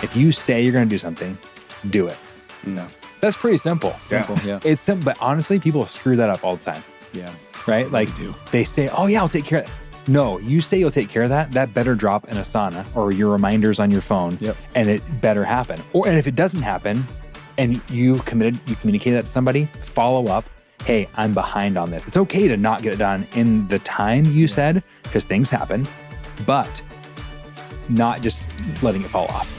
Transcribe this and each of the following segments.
If you say you're going to do something, do it. No. That's pretty simple. Yeah. It's simple, but honestly, people screw that up all the time. Yeah. Right? Like they say, oh yeah, I'll take care of that. No, you say you'll take care of that. That better drop in Asana or your reminders on your phone, and it better happen. And if it doesn't happen, and you communicate that to somebody, follow up. Hey, I'm behind on this. It's okay to not get it done in the time you said, because things happen, but not just letting it fall off.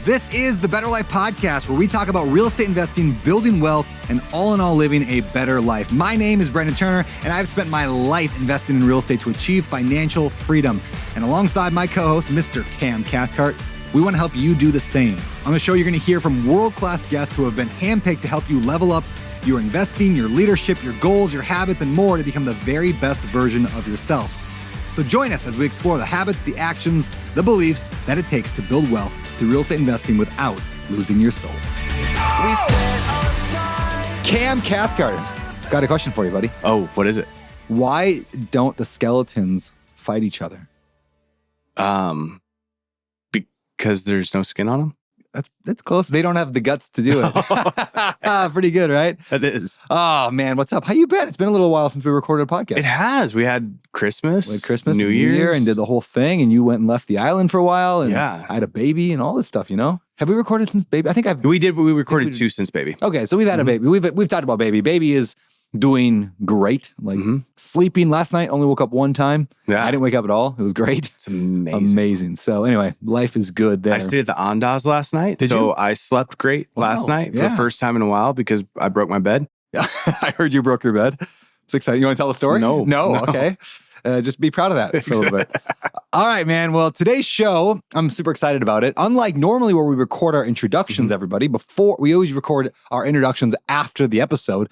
This is the Better Life podcast, where we talk about real estate investing, building wealth, and all in all living a better life. My name is Brandon Turner, and I've spent my life investing in real estate to achieve financial freedom. And alongside my co-host, Mr. Cam Cathcart, we want to help you do the same. On the show, you're going to hear from world-class guests who have been handpicked to help you level up your investing, your leadership, your goals, your habits, and more to become the very best version of yourself. So join us as we explore the habits, the actions, the beliefs that it takes to build wealth through real estate investing without losing your soul. Cam Cathcart, got a question for you, buddy. Oh, what is it? Why don't the skeletons fight each other? Because there's no skin on them? That's close. They don't have the guts to do it. Pretty good, right? It is. Oh, man. What's up? How you been? It's been a little while since we recorded a podcast. It has. We had Christmas. New Year, and did the whole thing. And you went and left the island for a while. And I had a baby and all this stuff, you know? Have we recorded since baby? I think we did, but we recorded two since baby. Okay, so we've had a baby. We've talked about baby. Baby is doing great. Sleeping last night, only woke up one time. Yeah. I didn't wake up at all. It was great. It's amazing. So anyway, life is good there. I stayed at the Andaz last night. Did you? I slept great last night for the first time in a while because I broke my bed. I heard you broke your bed. It's exciting. You want to tell the story? No. Okay. Just be proud of that for a little bit. All right, man. Well, today's show, I'm super excited about it. Unlike normally where we record our introductions, everybody, we always record our introductions after the episode.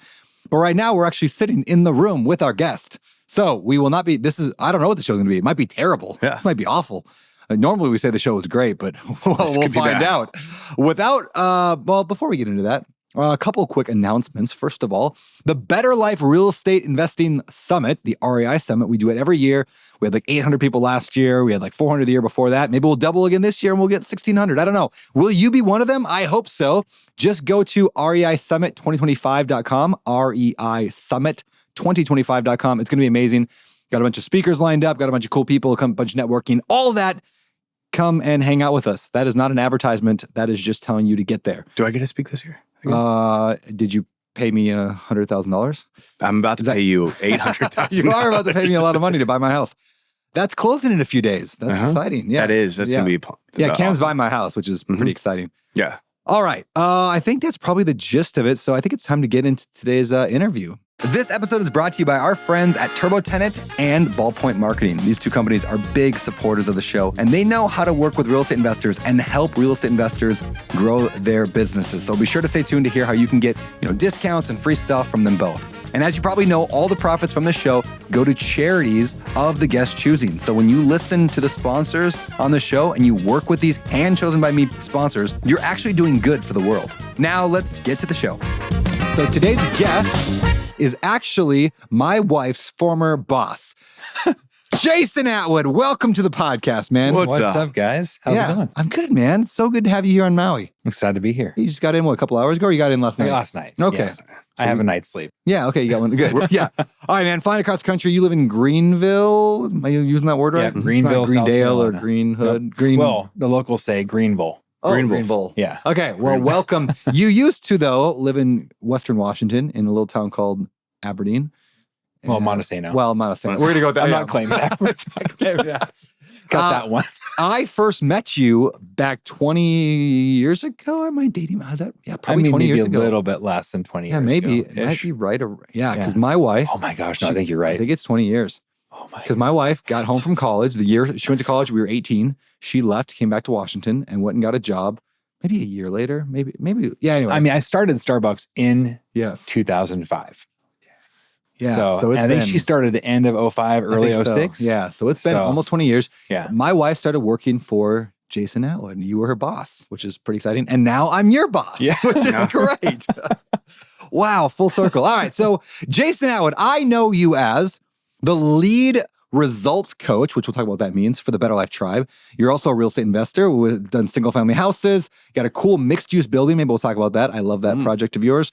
But right now, we're actually sitting in the room with our guest. So we will not be, I don't know what the show's going to be. It might be terrible. Yeah. This might be awful. Normally, we say the show is great, but we'll find out. Before we get into that, a couple of quick announcements. First of all, the Better Life Real Estate Investing Summit, the REI Summit. We do it every year. We had like 800 people last year. We had like 400 the year before that. Maybe we'll double again this year and we'll get 1,600. I don't know. Will you be one of them? I hope so. Just go to reisummit2025.com, reisummit2025.com. It's going to be amazing. Got a bunch of speakers lined up, got a bunch of cool people, a bunch of networking, all that. Come and hang out with us. That is not an advertisement. That is just telling you to get there. Do I get to speak this year? Did you pay me $100,000? I'm about to pay you $800,000. You are about to pay me a lot of money to buy my house. That's closing in a few days. That's exciting. Yeah, That's going to be Cam's awesome. buying my house, which is pretty exciting. Yeah. All right. I think that's probably the gist of it. So I think it's time to get into today's interview. This episode is brought to you by our friends at Turbo Tenant and Ballpoint Marketing. These two companies are big supporters of the show, and they know how to work with real estate investors and help real estate investors grow their businesses. So be sure to stay tuned to hear how you can get, discounts and free stuff from them both. And as you probably know, all the profits from the show go to charities of the guest choosing. So when you listen to the sponsors on the show and you work with these hand-chosen by me sponsors, you're actually doing good for the world. Now let's get to the show. So today's guest is actually my wife's former boss. Jason Atwood, welcome to the podcast, man. What's up, guys? How's it going? I'm good, man. It's so good to have you here on Maui. I'm excited to be here. You just got in, a couple hours ago, or you got in last night? Last night. Okay. Yeah. I have a night's sleep. Yeah, okay, you got one. Good. Yeah. All right, man. Flying across the country. You live in Greenville. Am I using that word right? Yeah, Greenville, Greendale, or Green Hood. Green. Well, the locals say Greenville. Oh, Greenville. Yeah. Okay, well, welcome. You used to, though, live in Western Washington in a little town called Aberdeen. Well, Montesano. Montesano. We're going to go with that. I'm not claiming that. Cut that one. I first met you back 20 years ago. Am I dating? Is that? Yeah, probably 20 years ago. A little bit less than 20 years Yeah, maybe. ago. It might be right. Because my wife. Oh my gosh, no, I think you're right. I think it's 20 years. Oh my. Because my wife got home from college the year she went to college. We were 18. She left, came back to Washington, and went and got a job. Maybe a year later. Maybe. Yeah. Anyway, I mean, I started Starbucks in 2005. 2005. Yeah. So I think she started the end of 05, early 06. Yeah. So it's been almost 20 years. Yeah. My wife started working for Jason Atwood, and you were her boss, which is pretty exciting. And now I'm your boss, which is great. Wow. Full circle. All right. So Jason Atwood, I know you as the lead results coach, which we'll talk about what that means for the Better Life Tribe. You're also a real estate investor with done single family houses, got a cool mixed use building. Maybe we'll talk about that. I love that project of yours.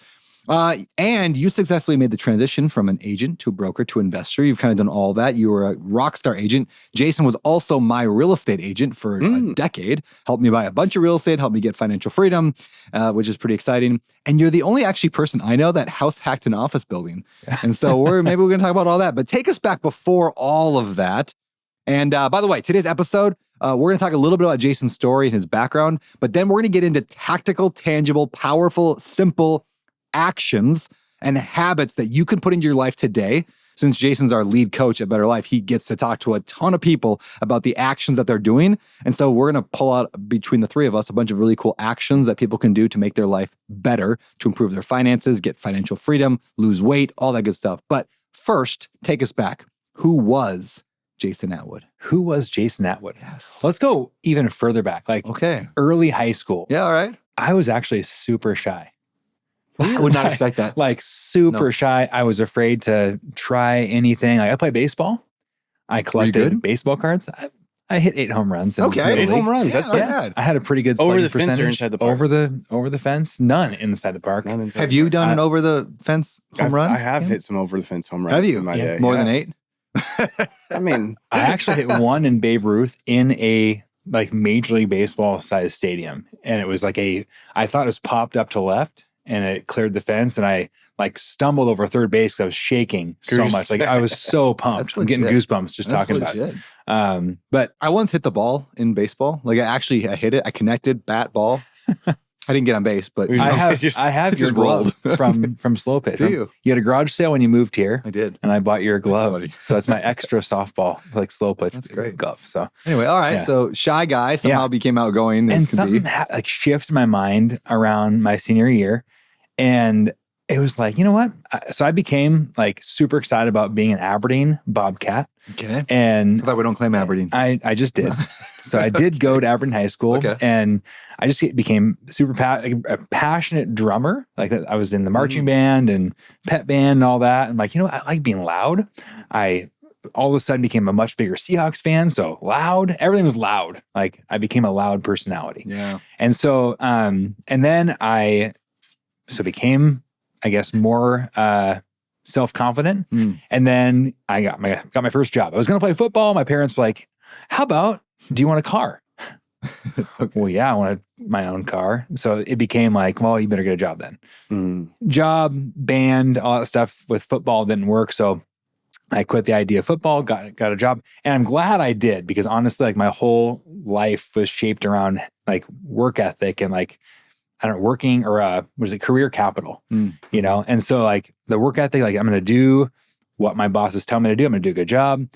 And you successfully made the transition from an agent to a broker to investor. You've kind of done all that. You were a rock star agent. Jason was also my real estate agent for a decade. Helped me buy a bunch of real estate, helped me get financial freedom, which is pretty exciting. And you're the only actually person I know that house hacked an office building. And so maybe we're going to talk about all that. But take us back before all of that. And by the way, today's episode, we're going to talk a little bit about Jason's story and his background, but then we're going to get into tactical, tangible, powerful, simple actions and habits that you can put into your life today. Since Jason's our lead coach at Better Life, he gets to talk to a ton of people about the actions that they're doing. And so we're going to pull out between the three of us a bunch of really cool actions that people can do to make their life better, to improve their finances, get financial freedom, lose weight, all that good stuff. But first, take us back. Who was Jason Atwood? Who was Jason Atwood? Yes. Let's go even further back, like early high school. Yeah, all right. I was actually super shy. I would not expect that. Like super shy. I was afraid to try anything. Like I played baseball. I collected baseball cards. I hit 8 home runs. 8 home runs. That's not bad. I had a pretty good over the percentage. Fence or inside the park? Over the fence. None inside the park. Have you done an over the fence home run? I have hit some over the fence home runs. Have you? In my day. More than 8? I mean, I actually hit one in Babe Ruth in a like Major League Baseball size stadium, and it was like I thought it was popped up to left. And it cleared the fence, and I like stumbled over third base because I was shaking so much. Like I was so pumped. I'm getting goosebumps just talking about it. But I once hit the ball in baseball. Like I hit it. I connected bat ball. I didn't get on base, but I have your glove from Slow Pitch. Do you? You had a garage sale when you moved here. I did, and I bought your glove. So that's my extra softball, like Slow Pitch. That's great glove. So anyway, all right. Yeah. So shy guy somehow became outgoing, and something like shifted my mind around my senior year, and it was like, you know what? So I became like super excited about being an Aberdeen Bobcat. Okay. And I thought we don't claim Aberdeen. I just did. So I did go to Aberdeen High School, and I just became super a passionate drummer. Like I was in the marching band and pep band and all that. And like, you know, I like being loud. I all of a sudden became a much bigger Seahawks fan. So loud, everything was loud. Like I became a loud personality. Yeah. And so, and then I became, I guess, more self-confident. And then I got my first job. I was going to play football. My parents were like, how about, do you want a car? Well, yeah, I wanted my own car. So it became like, well, you better get a job then. Job, band, all that stuff with football didn't work. So I quit the idea of football, got a job. And I'm glad I did, because honestly, like my whole life was shaped around like work ethic and like, I don't know, working or career capital, you know? And so like the work ethic, like I'm going to do what my bosses tell me to do. I'm going to do a good job.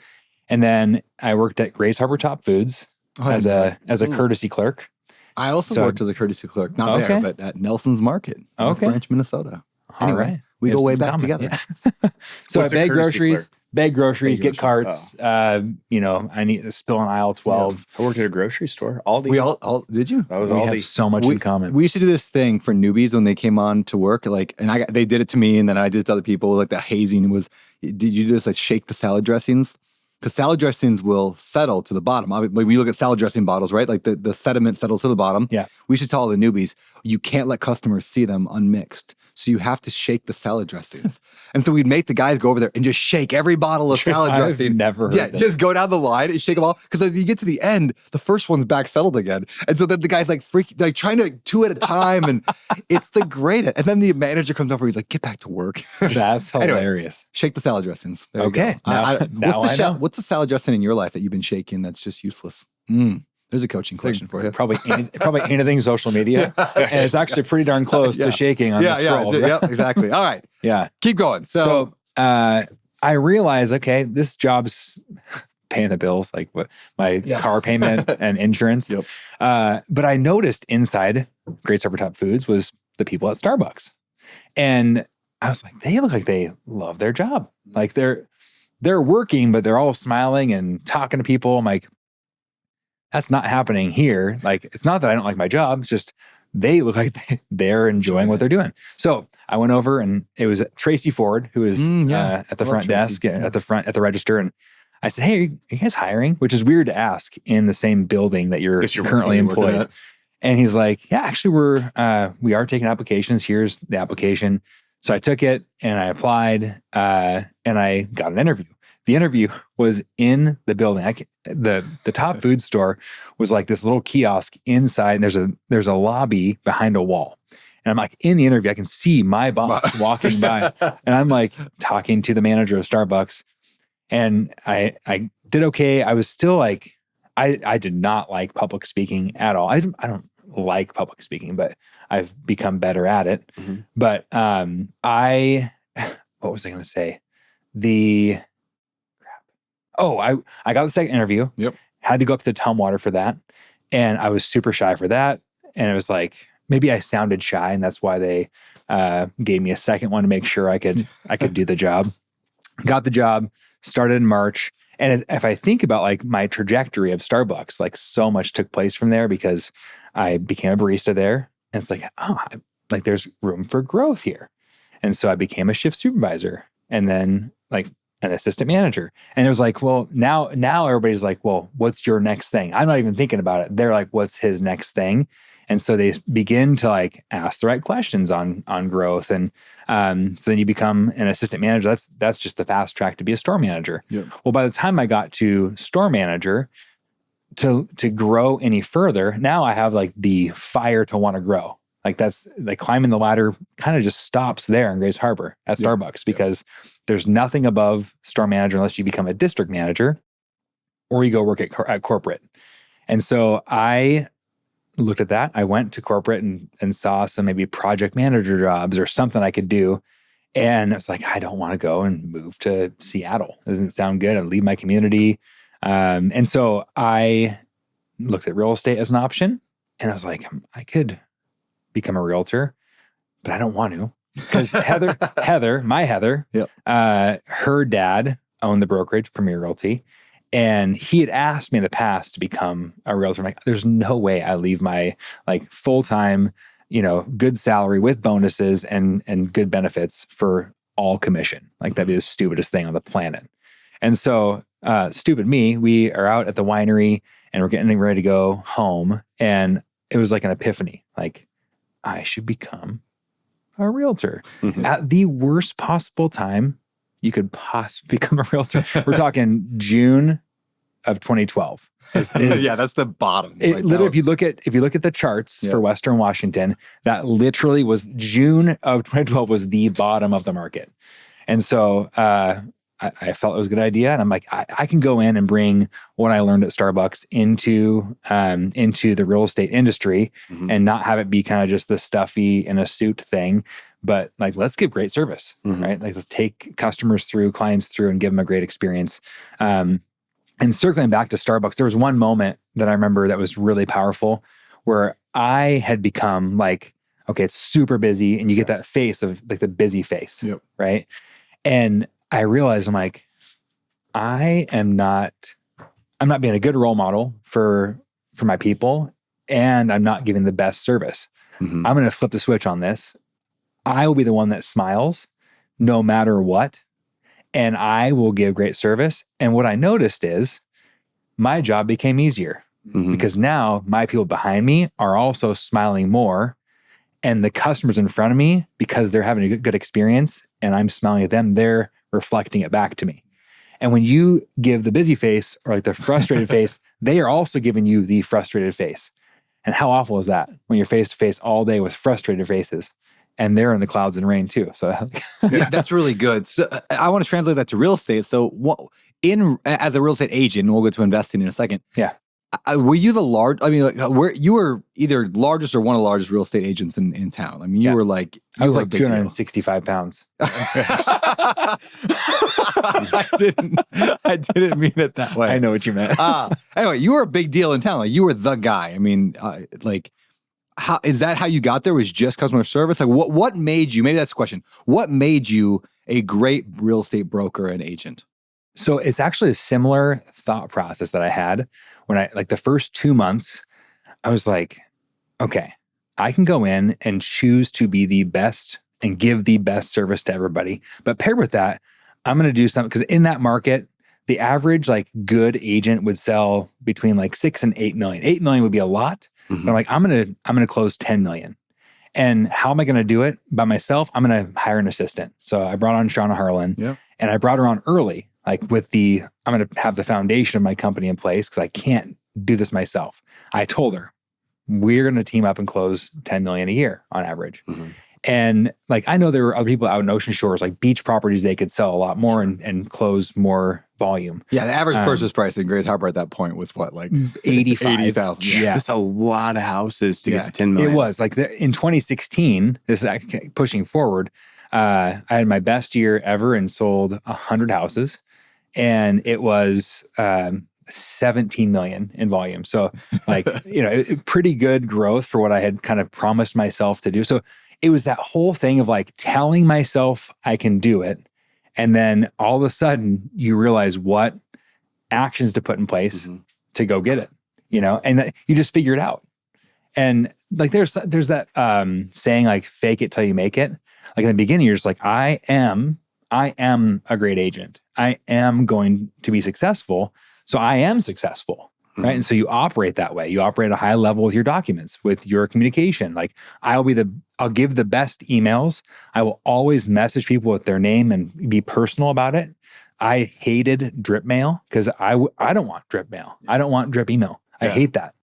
And then I worked at Grace Harbor Top Foods as a courtesy clerk. I also worked as a courtesy clerk, not there, but at Nelson's Market, North Branch, Minnesota. Anyway, all right. We go way back together. Yeah. So I bag groceries, get carts. You know, I need to spill on aisle 12. I worked at a grocery store. Aldi. We all did you? That was we Aldi. have so much in common. We used to do this thing for newbies when they came on to work, like, and they did it to me, and then I did it to other people. Like the hazing was, did you do this? Like shake the salad dressings? Because salad dressings will settle to the bottom. When you look at salad dressing bottles, right? Like the sediment settles to the bottom. Yeah. We should tell all the newbies, you can't let customers see them unmixed. So you have to shake the salad dressings. And so we'd make the guys go over there and just shake every bottle of salad dressing. I've never heard that. Just go down the line and shake them all. Because as you get to the end, the first one's back settled again. And so then the guy's like trying to 2 at a time. And it's the greatest. And then the manager comes over, he's like, get back to work. That's hilarious. Shake the salad dressings. There okay. What's the salad dressing in your life that you've been shaking that's just useless? There's a coaching question for you. Probably anything social media. And it's actually pretty darn close to shaking on the scroll. Yeah, exactly. All right. Yeah. Keep going. So I realized, okay, this job's paying the bills, like my car payment and insurance. Yep. But I noticed inside Great Harbor Top Foods was the people at Starbucks. And I was like, they look like they love their job. Like they're working, but they're all smiling and talking to people. I'm like, that's not happening here. Like, it's not that I don't like my job. It's just they look like they're enjoying what they're doing. So I went over, and it was Tracy Ford, who was at the front desk, at the register. And I said, hey, are you guys hiring? Which is weird to ask in the same building that you're currently employed. And he's like, yeah, actually we are taking applications. Here's the application. So I took it and I applied and I got an interview. The interview was in the building. The top food store was like this little kiosk inside. And there's a lobby behind a wall. And I'm like in the interview, I can see my boss walking by and I'm like talking to the manager of Starbucks. And I did okay. I was still like, I did not like public speaking at all. I don't like public speaking, but I've become better at it. Mm-hmm. But what was I going to say? I got the second interview. Yep. Had to go up to Tumwater for that. And I was super shy for that. And it was like, maybe I sounded shy and that's why they gave me a second one to make sure I could do the job. Got the job, started in March. And if I think about like my trajectory of Starbucks, like so much took place from there because I became a barista there. And it's like, like there's room for growth here. And so I became a shift supervisor and then like an assistant manager. And it was like, well, now everybody's like, well, what's your next thing? I'm not even thinking about it. They're like, what's his next thing? And so they begin to like ask the right questions on growth. And so then you become an assistant manager. That's just the fast track to be a store manager. Yep. Well, by the time I got to store manager, to grow any further, now I have like the fire to want to grow. Like that's like climbing the ladder kind of just stops there in Grays Harbor at Starbucks because there's nothing above store manager unless you become a district manager or you go work at corporate. And so I looked at that. I went to corporate and saw some maybe project manager jobs or something I could do. And I was like, I don't want to go and move to Seattle. It doesn't sound good. I'd leave my community. And so I looked at real estate as an option and I was like, I could become a realtor, but I don't want to because Heather, yep. Her dad owned the brokerage Premier Realty. And he had asked me in the past to become a realtor. I'm like, there's no way I leave my like full-time, good salary with bonuses and good benefits for all commission. Like that'd be the stupidest thing on the planet. And so stupid me, we are out at the winery and we're getting ready to go home. And it was like an epiphany. Like I should become a realtor at the worst possible time you could possibly become a realtor. We're talking June of 2012. Yeah, that's the bottom. Literally, if you look at the charts for Western Washington, that literally was June of 2012 was the bottom of the market. And so I felt it was a good idea. And I'm like, I can go in and bring what I learned at Starbucks into the real estate industry and not have it be kind of just the stuffy in a suit thing. But like, let's give great service, right? Like let's take customers through, clients through and give them a great experience. And circling back to Starbucks, there was one moment that I remember that was really powerful where I had become like, okay, it's super busy. And you get that face of like the busy face, right? And I realized I'm like, I'm not being a good role model for my people and I'm not giving the best service. I'm going to flip the switch on this. I will be the one that smiles no matter what, and I will give great service. And what I noticed is my job became easier because now my people behind me are also smiling more, and the customers in front of me, because they're having a good experience and I'm smiling at them, they're reflecting it back to me. And when you give the busy face or like the frustrated face, they are also giving you the frustrated face. And how awful is that when you're face to face all day with frustrated faces? And they're in the clouds and rain too. So that's really good. So I want to translate that to real estate. So as a real estate agent, and we'll go to investing in a second. Yeah. Were you you were either largest or one of the largest real estate agents in town? I mean, you were like, I was like 265 pounds. I didn't mean it that way. I know what you meant. Anyway, you were a big deal in town. Like you were the guy. I mean, how is that how you got there? Was just customer service? Like what made you, maybe that's the question. What made you a great real estate broker and agent? So it's actually a similar thought process that I had when the first 2 months, I was like, okay, I can go in and choose to be the best and give the best service to everybody. But paired with that, I'm going to do something because in that market, the average like good agent would sell between like 6 and 8 million. 8 million would be a lot. But I'm like, I'm gonna close 10 million. And how am I gonna do it by myself? I'm gonna hire an assistant. So I brought on Shauna Harlan, and I brought her on early, like with I'm gonna have the foundation of my company in place because I can't do this myself. I told her, we're gonna team up and close 10 million a year on average. And like, I know there were other people out in Ocean Shores, like beach properties, they could sell a lot more and close more volume. Yeah, the average purchase price in Grays Harbor at that point was what, like 80,000. Yeah. That's a lot of houses to get to 10 million. It was like in 2016, this is pushing forward. I had my best year ever and sold 100 houses, and it was 17 million in volume. So like, pretty good growth for what I had kind of promised myself to do. So it was that whole thing of like telling myself I can do it. And then all of a sudden you realize what actions to put in place to go get it, and that you just figure it out. And like, there's that saying like, fake it till you make it. Like in the beginning, you're just like, I am a great agent. I am going to be successful. So I am successful. Right. And so you operate that way. You operate at a high level with your documents, with your communication. Like I'll give the best emails. I will always message people with their name and be personal about it. I hated drip mail because I don't want drip mail. I don't want drip email. I hate that.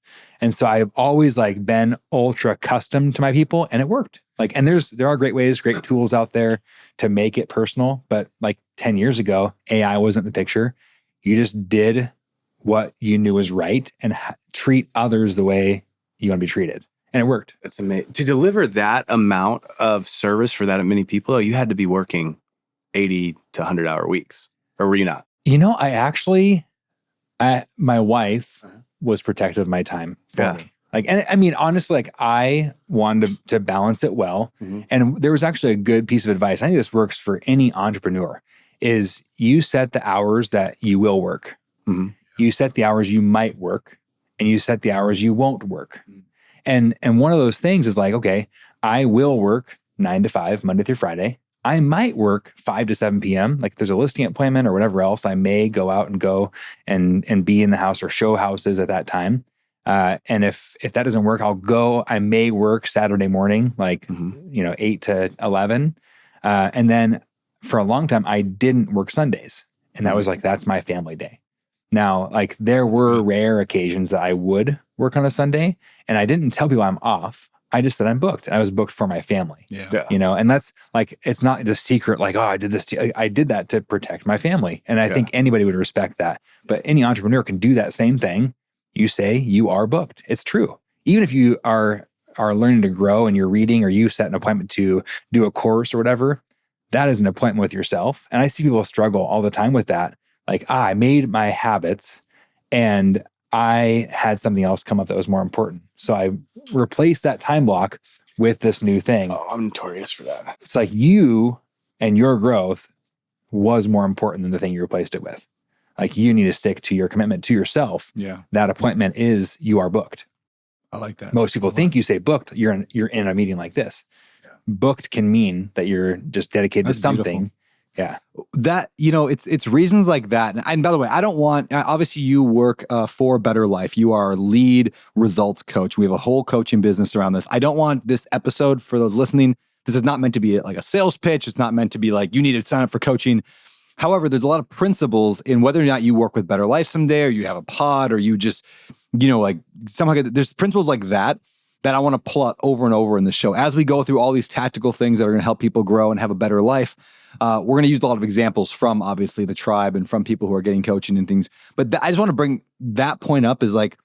And so I've always like been ultra custom to my people, and it worked. Like, and there are great ways, great tools out there to make it personal. But like 10 years ago, AI wasn't the picture. You just did what you knew was right and treat others the way you want to be treated. And it worked. That's amazing. To deliver that amount of service for that many people, you had to be working 80 to 100 hour weeks. Or were you not? My wife was protective of my time for me. Like, and I mean, honestly, like I wanted to balance it well. And there was actually a good piece of advice. I think this works for any entrepreneur is you set the hours that you will work. You set the hours you might work, and you set the hours you won't work. And one of those things is like, okay, I will work 9 to 5, Monday through Friday. I might work 5 to 7 p.m. Like if there's a listing appointment or whatever else, I may go out and be in the house or show houses at that time. And if that doesn't work, I may work Saturday morning, like, 8 to 11. And then for a long time, I didn't work Sundays. And that was like, that's my family day. Now, like there were rare occasions that I would work on a Sunday, and I didn't tell people I'm off. I just said I'm booked. I was booked for my family. And that's like, it's not just secret, like, oh, I did this. I did that to protect my family. And I think anybody would respect that. But any entrepreneur can do that same thing. You say you are booked. It's true. Even if you are learning to grow and you're reading, or you set an appointment to do a course or whatever, that is an appointment with yourself. And I see people struggle all the time with that. Like, I made my habits and I had something else come up that was more important. So I replaced that time block with this new thing. Oh, I'm notorious for that. It's like you and your growth was more important than the thing you replaced it with. Like you need to stick to your commitment to yourself. That appointment is, you are booked. I like that. Most people think you say booked, you're in a meeting like this. Booked can mean that you're just dedicated to something. Beautiful. Yeah. That, it's reasons like that. And by the way, I don't want, obviously you work for BetterLife. You are our lead results coach. We have a whole coaching business around this. I don't want this episode, for those listening, this is not meant to be like a sales pitch. It's not meant to be like, you need to sign up for coaching. However, there's a lot of principles in whether or not you work with BetterLife someday, or you have a pod, or you just, like somehow there's principles like that I want to pull out over and over in the show. As we go through all these tactical things that are going to help people grow and have a better life, we're going to use a lot of examples from obviously the tribe and from people who are getting coaching and things. But I just want to bring that point up, is like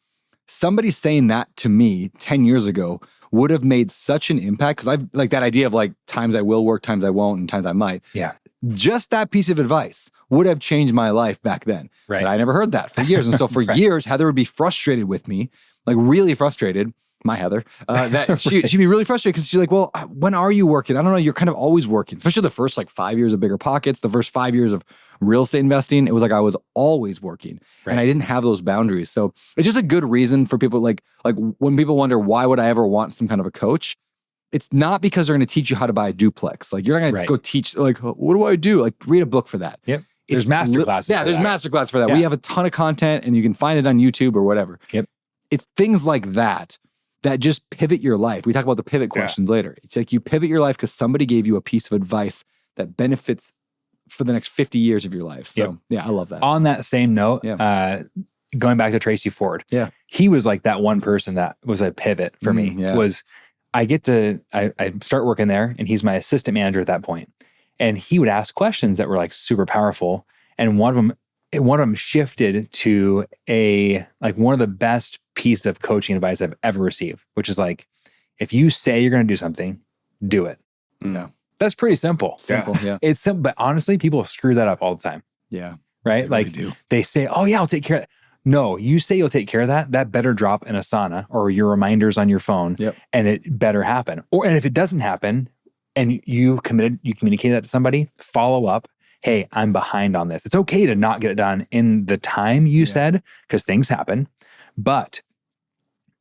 somebody saying that to me 10 years ago would have made such an impact, because I've like that idea of like times I will work, times I won't, and times I might. Yeah. Just that piece of advice would have changed my life back then. Right. But I never heard that for years. And so for years, Heather would be frustrated with me, like really frustrated. My Heather, that she'd be really frustrated because she's like, well, when are you working? I don't know. You're kind of always working, especially the first like 5 years of Bigger Pockets, the first 5 years of real estate investing. It was like I was always working, and I didn't have those boundaries. So it's just a good reason for people like when people wonder, why would I ever want some kind of a coach? It's not because they're going to teach you how to buy a duplex. Like you're not going to go teach, like, what do I do? Like read a book for that. Yep. There's master classes. Yeah, there's master class for that. Yeah. We have a ton of content and you can find it on YouTube or whatever. Yep. It's things like that just pivot your life. We talk about the pivot questions later. It's like you pivot your life because somebody gave you a piece of advice that benefits for the next 50 years of your life. So I love that. On that same note, going back to Tracy Ford, he was like that one person that was a pivot for me. Was I start working there and he's my assistant manager at that point. And he would ask questions that were like super powerful. And one of them shifted to one of the best pieces of coaching advice I've ever received, which is like, if you say you're going to do something, do it. Yeah. That's pretty simple. It's simple, but honestly, people screw that up all the time. Yeah. Right? They really do. They say, oh yeah, I'll take care of that. No, you say you'll take care of that. That better drop in Asana or your reminders on your phone and it better happen. And if it doesn't happen and you communicated that to somebody, follow up. Hey, I'm behind on this. It's okay to not get it done in the time you said, because things happen, but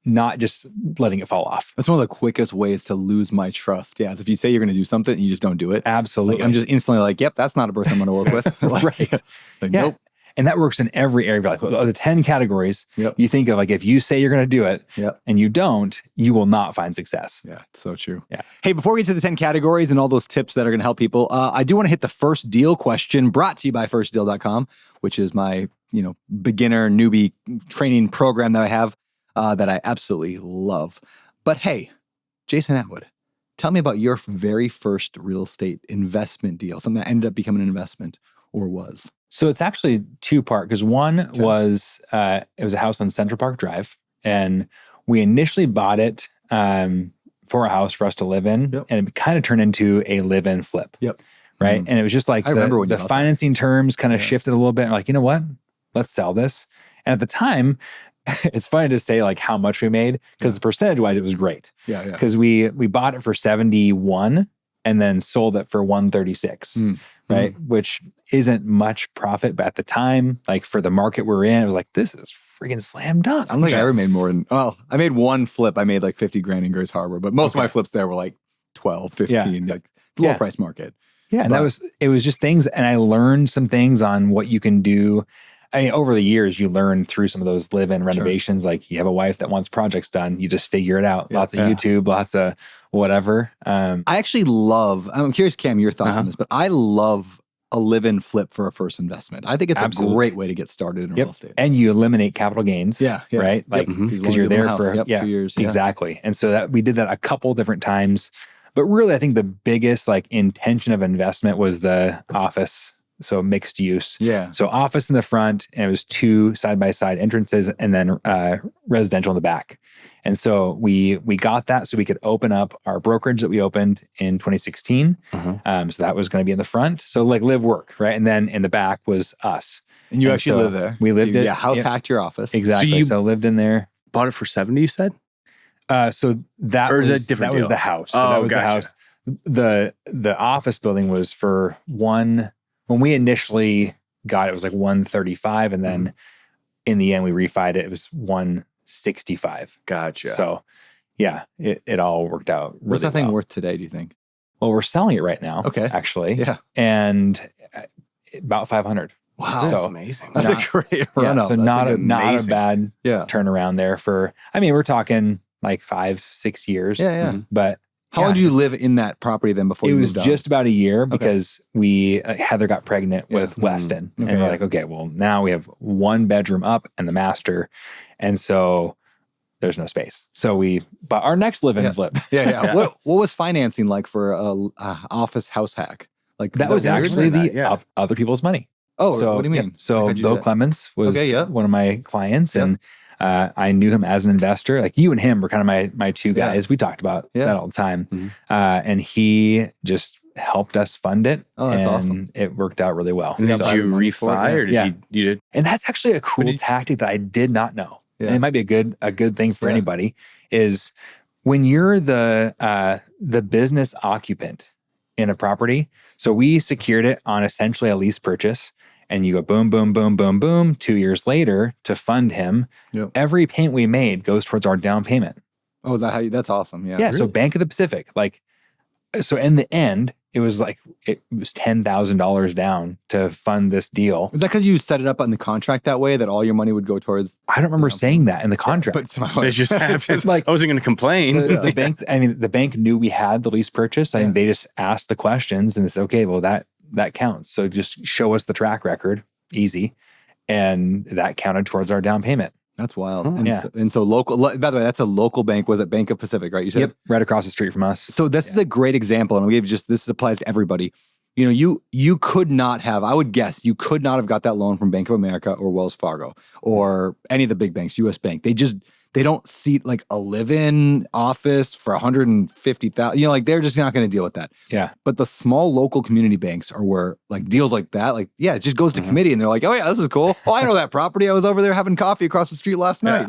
not just letting it fall off. That's one of the quickest ways to lose my trust. Yeah, is if you say you're going to do something and you just don't do it. Absolutely. Like, I'm just instantly like, yep, that's not a person I'm going to work with. Right. Nope. And that works in every area of your life. Of the 10 categories, you think of like, if you say you're going to do it and you don't, you will not find success. Yeah, it's so true. Yeah. Hey, before we get to the 10 categories and all those tips that are going to help people, I do want to hit the first deal question brought to you by firstdeal.com, which is my, beginner newbie training program that I have that I absolutely love. But hey, Jason Atwood, tell me about your very first real estate investment deal, something that ended up becoming an investment or was. So it's actually two-part, because one was, it was a house on Central Park Drive, and we initially bought it for a house for us to live in, and it kind of turned into a live-in flip, right? And it was just like the financing terms kind of shifted a little bit. Like, you know what? Let's sell this. And at the time, it's funny to say like how much we made, because the percentage-wise, it was great. Because we bought it for 71 and then sold it for 136, right? Which isn't much profit, but at the time, like for the market we're in, it was like, this is freaking slam dunk. I don't think I ever made more than, I made one flip. I made like 50 grand in Grace Harbor, but most of my flips there were like 12, 15, like low price market. Yeah. And it was just things. And I learned some things on what you can do. I mean, over the years, you learn through some of those live-in renovations. Like you have a wife that wants projects done, you just figure it out. Lots of YouTube, lots of whatever. I actually love, I'm curious, Cam, your thoughts on this, but I love a live-in flip for a first investment. I think it's a great way to get started in real estate. And you eliminate capital gains, right? Like, because you're there for 2 years. Exactly. And so we did that a couple different times. But really, I think the biggest like intention of investment was the office. So mixed use. So office in the front, and it was 2 side-by-side entrances, and then residential in the back. And so we got that so we could open up our brokerage that we opened in 2016. So that was going to be in the front. So like live work, right? And then in the back was us. And you actually live there. We lived it. Yeah, house hacked your office. Exactly. So lived in there. Bought it for 70, you said? So that was a different. That was the house. So that was the house. The office building was for one. When we initially got it was like 135, and then in the end we refied it. It was 165. Gotcha. So yeah, it all worked out. Really What's that thing worth today, do you think? Well, we're selling it right now. Okay. Actually. Yeah. And about 500. Wow. That's amazing. That's a great run up. So not a bad turnaround there for, we're talking like 5-6 years. Yeah. But how long did you live in that property then before you moved out? It was just about a year because Heather got pregnant with Weston. And we're like, okay, well, now we have 1 bedroom up and the master. And so there's no space. So we bought our next live-in flip. What was financing like for a office house hack? Like that was actually other people's money. Oh, so, what do you mean? So Bill Clements was one of my clients, and I knew him as an investor. Like you and him were kind of my 2 guys. We talked about that all the time. And he just helped us fund it. Oh, that's awesome. It worked out really well. Did you refi or did you did? And that's actually a cool tactic that I did not know. And it might be a good thing for anybody, is when you're the business occupant in a property. So we secured it on essentially a lease purchase, and you go boom, boom, boom, boom, boom. 2 years later to fund him, every payment we made goes towards our down payment. Oh, that's awesome. Yeah. Yeah. Really? So Bank of the Pacific, so in the end, it was $10,000 down to fund this deal. Is that because you set it up on the contract that way that all your money would go towards? I don't remember saying that in the contract. But it just happened. Like, I wasn't going to complain. The bank, I mean, the bank knew we had the lease purchase. I think they just asked the questions and they said, okay, well, that counts. So just show us the track record. Easy. And that counted towards our down payment. That's wild. And so local, by the way, that's a local bank. Was it Bank of Pacific, right? You said? Yep, right across the street from us. So this is a great example. And we gave this applies to everybody. You know, you could not have, I would guess, you could not have got that loan from Bank of America or Wells Fargo or any of the big banks, US Bank. They don't seat like a live-in office for $150,000. You know, like they're just not going to deal with that. Yeah. But the small local community banks are where like deals like that, like, yeah, it just goes to committee and they're like, oh yeah, this is cool. Oh, I know that property. I was over there having coffee across the street last night.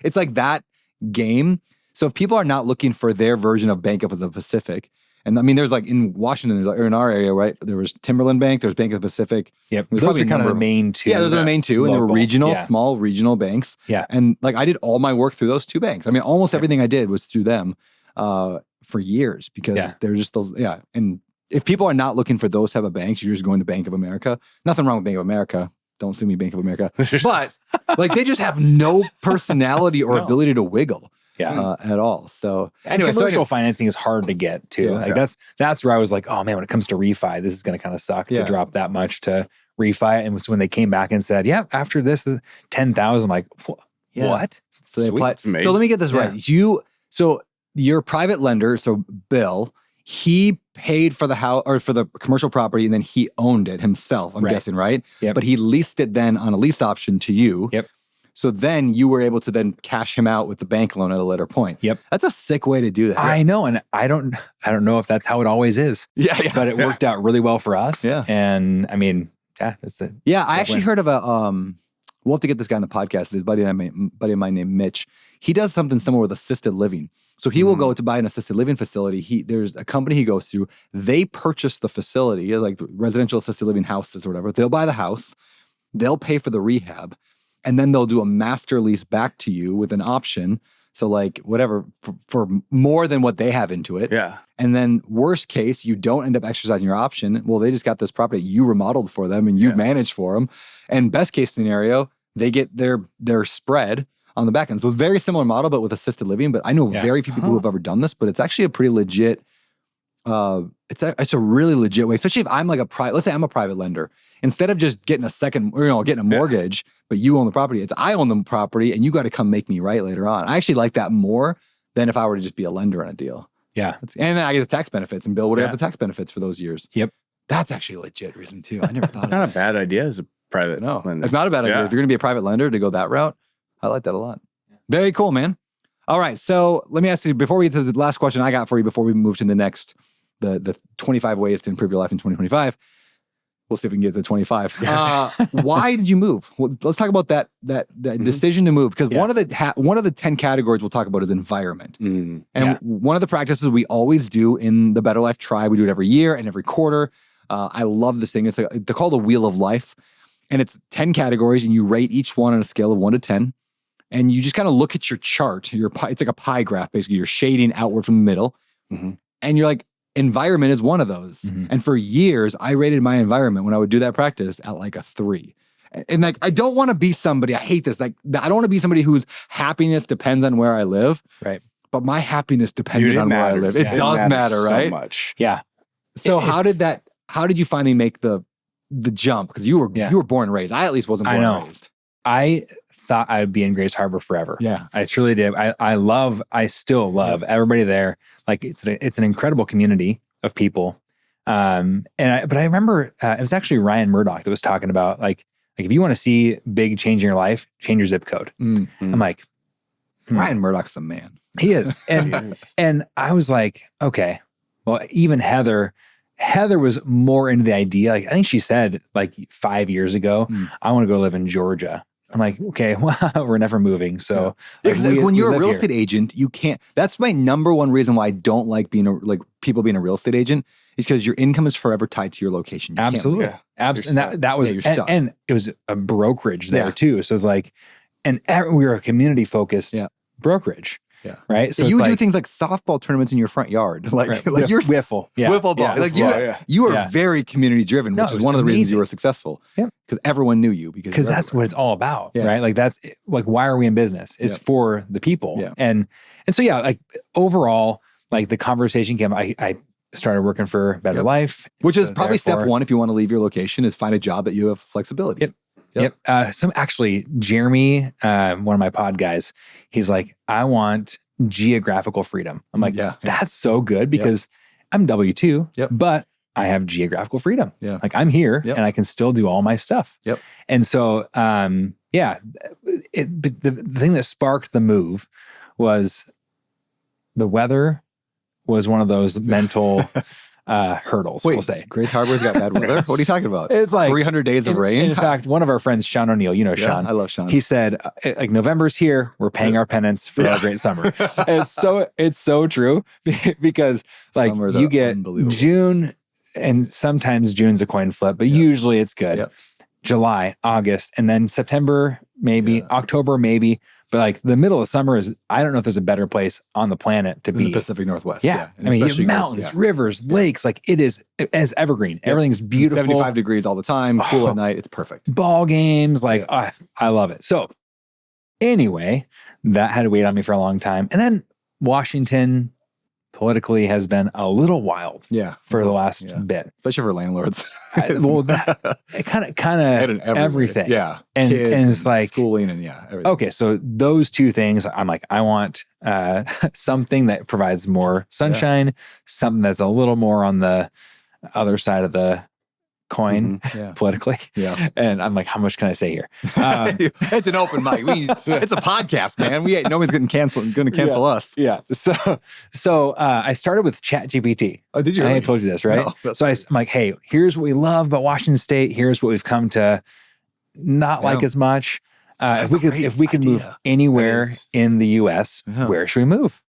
It's like that game. So if people are not looking for their version of Bank of the Pacific, and I mean, there's like in Washington, or in our area, right? There was Timberland Bank, there's Bank of the Pacific. Yep. Those are kind of the main two. Yeah, those are the main two. Local. And they were regional, small regional banks. Yeah. And like I did all my work through those two banks. I mean, almost everything I did was through them for years because they're just And if people are not looking for those type of banks, you're just going to Bank of America. Nothing wrong with Bank of America. Don't sue me, Bank of America. But like they just have no personality or ability to wiggle. At all. So anyway, commercial financing is hard to get to. That's where I was like, oh man, when it comes to refi, this is going to kind of suck to drop that much to refi. And it's when they came back and said, after this is 10,000, I'm like, what? So they applied. So let me get this right. So your private lender, so Bill, he paid for the house or for the commercial property and then he owned it himself, I'm guessing, right? Yep. But he leased it then on a lease option to you. Yep. So then you were able to then cash him out with the bank loan at a later point. Yep. That's a sick way to do that. I know. And I don't know if that's how it always is. Yeah. But it worked out really well for us. Yeah. And I mean, that's it. Yeah. I actually heard of we'll have to get this guy on the podcast. His buddy of mine named Mitch. He does something similar with assisted living. So he will go to buy an assisted living facility. There's a company he goes to. They purchase the facility, like the residential assisted living houses or whatever. They'll buy the house. They'll pay for the rehab. And then they'll do a master lease back to you with an option. So like whatever, for more than what they have into it. Yeah. And then worst case, you don't end up exercising your option. Well, they just got this property you remodeled for them and you managed for them. And best case scenario, they get their spread on the back end. So it's a very similar model, but with assisted living. But I know very few people who have ever done this, but it's actually a pretty legit, it's a really legit way, especially if I'm like let's say I'm a private lender. Instead of just getting getting a mortgage, but you own the property, it's I own the property and you got to come make me right later on. I actually like that more than if I were to just be a lender on a deal. Yeah. And then I get the tax benefits and Bill would have the tax benefits for those years. Yep. That's actually a legit reason too. I never thought it's not a bad idea as a private lender. It's not a bad idea. If you're going to be a private lender to go that route, I like that a lot. Very cool, man. All right. So let me ask you, before we get to the last question I got for you, before we move to the next, the 25 ways to improve your life in 2025. We'll see if we can get to 25. Why did you move? Well, let's talk about that decision to move. Because one of the 10 categories we'll talk about is environment. And one of the practices we always do in the BetterLife tribe, we do it every year and every quarter. I love this thing. It's they're called a wheel of life. And it's 10 categories and you rate each one on a scale of 1 to 10. And you just kind of look at your chart. It's like a pie graph, basically. You're shading outward from the middle. And you're like, environment is one of those. And for years, I rated my environment when I would do that practice at like a 3. And like, I don't want to be somebody, I hate this. Like, I don't want to be somebody whose happiness depends on where I live. Right. But my happiness depends on where I live. It does matter, right? So much. Yeah. So how did you finally make the jump? Because you were born and raised. I at least wasn't born and raised. I thought I'd be in Grace Harbor forever. Yeah. I truly did. I still love everybody there. Like it's an incredible community of people. But I remember it was actually Ryan Murdoch that was talking about like if you want to see big change in your life, change your zip code. I'm like, Ryan Murdoch's a man. He is. And I was like, okay, well, even Heather was more into the idea. Like I think she said like 5 years ago, I want to go live in Georgia. I'm like, okay, well, we're never moving. So when you're a real estate agent, you can't. That's my number one reason why I don't like people being a real estate agent is because your income is forever tied to your location. You Absolutely. Absolutely. And that was, and it was a brokerage there too. So it's like, and we were a community focused brokerage. Yeah. Right. So you would do things like softball tournaments in your front yard. Like you're wiffle. Yeah. Wiffle ball. Yeah. Like you are very community driven, which is one of the reasons you were successful. Yeah. Because everyone knew you because that's what it's all about. Yeah. Right. Like that's like, why are we in business? It's for the people. Yeah. And so, like overall, like the conversation came, I started working for BetterLife. Which is probably step one if you want to leave your location is find a job that you have flexibility. Yep. Actually, Jeremy, one of my pod guys, he's like, I want geographical freedom. I'm like, that's so good because I'm W-2, but I have geographical freedom. Yeah. Like I'm here and I can still do all my stuff. Yep. And so, the thing that sparked the move was the weather was one of those mental hurdles, we'll say. Grace Harbor's got bad weather? What are you talking about? It's like 300 days of rain? In fact, one of our friends, Sean O'Neill, you know Sean. I love Sean. He said, like, November's here. We're paying our penance for a great summer. And it's so true because like you get June, and sometimes June's a coin flip, but usually it's good. Yep. July, August, and then September, maybe, October, maybe. But like the middle of summer is, I don't know if there's a better place on the planet to be. In the Pacific Northwest. Yeah. I mean, you have mountains, rivers, lakes, like it's evergreen. Everything's beautiful. 75 degrees all the time, cool at night. It's perfect. Ball games, like, I love it. So anyway, that had to wait on me for a long time. And then Washington politically has been a little wild for the last bit. Especially for landlords. It kind of everything. Yeah. And it's like schooling and everything. Okay, so those two things, I'm like, I want something that provides more sunshine, something that's a little more on the other side of the coin politically. Yeah. And I'm like, how much can I say here? It's an open mic. It's a podcast, man. No one's going to cancel us. Yeah. So I started with ChatGPT. Oh, did you? I told you this, right? No, so I'm like, hey, here's what we love about Washington State. Here's what we've come to not like as much. If we could move anywhere in the US, where should we move?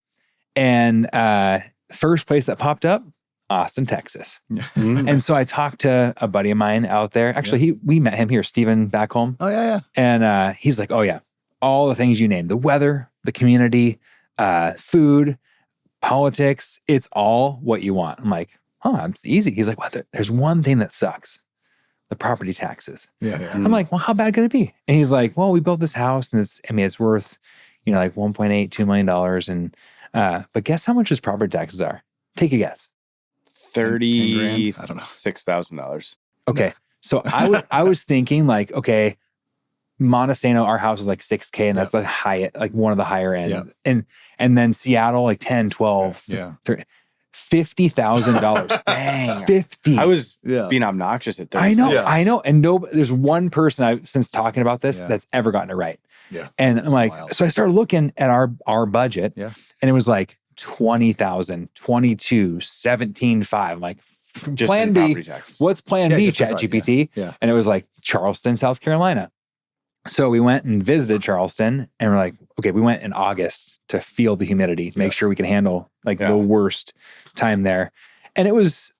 And first place that popped up, Austin, Texas. And so I talked to a buddy of mine out there. Actually, we met him here, Steven back home. Oh, yeah. And he's like, oh, yeah, all the things you named, the weather, the community, food, politics, it's all what you want. I'm like, it's easy. He's like, well, there's one thing that sucks, the property taxes. Yeah. I'm like, well, how bad could it be? And he's like, well, we built this house and it's worth, like $1.8-2 million. And, but guess how much his property taxes are? Take a guess. $36,000. Okay. So I was thinking like, okay, Montesano, our house is like 6K and that's the high, like one of the higher end. And then Seattle, like 10, 12, 30, $50,000. Dang. 50. I was being obnoxious at 30. I know. And there's one person since talking about this that's ever gotten it right. Yeah. And I'm like, so I started looking at our budget and it was like 20,000, 22, 17,500. I'm like, just plan B. What's plan B, ChatGPT? Yeah. And it was like Charleston, South Carolina. So we went and visited Charleston and we're like, okay, we went in August to feel the humidity, make sure we can handle like the worst time there. And it was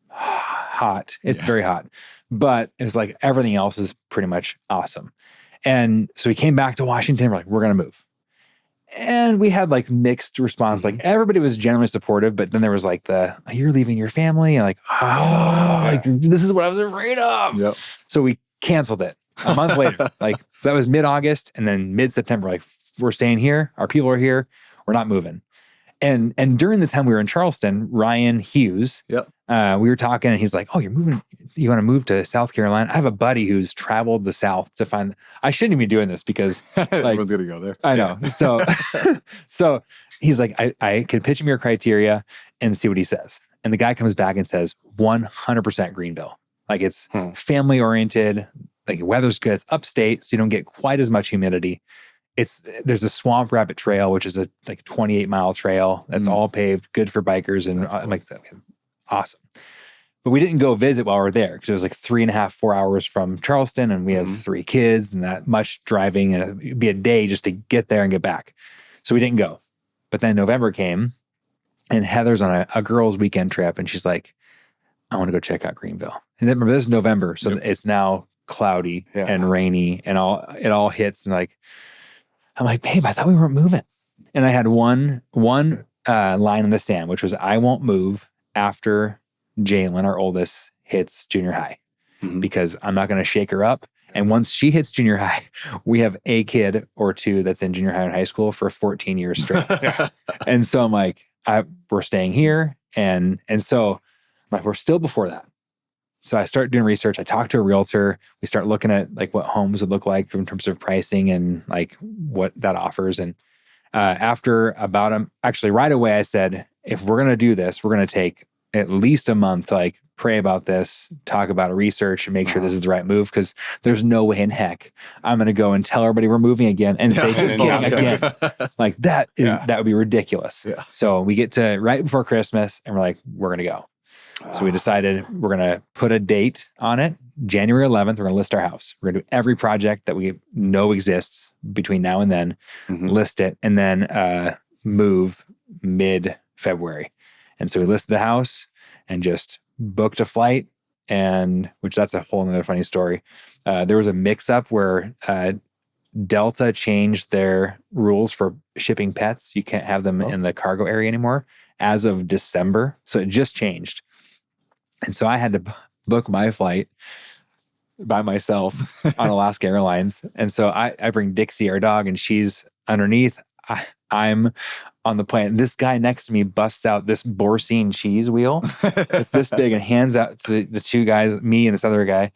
hot. It's very hot, but it was like everything else is pretty much awesome. And so we came back to Washington. We're like, we're going to move. And we had like mixed response. Like everybody was generally supportive, but then there was like you're leaving your family and like, like this is what I was afraid of. Yep. So we canceled it a month later. Like so that was mid-August and then mid-September, like we're staying here. Our people are here. We're not moving. And during the time we were in Charleston, Ryan Hughes, we were talking and he's like, oh, you're moving. You want to move to South Carolina? I have a buddy who's traveled the South to find, I shouldn't be doing this because like, everyone's going to go there. I know. So he's like, I could pitch him your criteria and see what he says. And the guy comes back and says 100% Greenville. Like it's family oriented, like weather's good. It's upstate, so you don't get quite as much humidity. There's a Swamp Rabbit Trail, which is a like 28-mile trail that's all paved, good for bikers, and I'm like, awesome. But we didn't go visit while we were there because it was like 3.5-4 hours from Charleston, and we have 3 kids and that much driving, and it'd be a day just to get there and get back. So we didn't go. But then November came, and Heather's on a girls' weekend trip, and she's like, I want to go check out Greenville. And then remember, this is November, so it's now cloudy and rainy, and it all hits, and like, I'm like, babe, I thought we weren't moving. And I had one line in the sand, which was, I won't move after Jalen, our oldest, hits junior high, because I'm not going to shake her up. And once she hits junior high, we have a kid or two that's in junior high and high school for 14 years straight. And so I'm like, we're staying here. And so I'm like, we're still before that. So I start doing research. I talk to a realtor. We start looking at like what homes would look like in terms of pricing and like what that offers. And after about actually right away, I said, if we're going to do this, we're going to take at least a month to like pray about this, talk about research, and make sure this is the right move, because there's no way in heck I'm going to go and tell everybody we're moving again and say, just kidding again. Like that would be ridiculous. Yeah. So we get to right before Christmas and we're like, we're going to go. So we decided we're going to put a date on it. January 11th, we're going to list our house. We're going to do every project that we know exists between now and then, list it, and then move mid-February. And so we listed the house and just booked a flight, and which that's a whole nother funny story. There was a mix-up where Delta changed their rules for shipping pets. You can't have them in the cargo area anymore as of December. So it just changed. And so I had to book my flight by myself on Alaska Airlines. And so I bring Dixie, our dog, and she's underneath. I'm on the plane. This guy next to me busts out this Boursin cheese wheel. It's this big and hands out to the two guys, me and this other guy,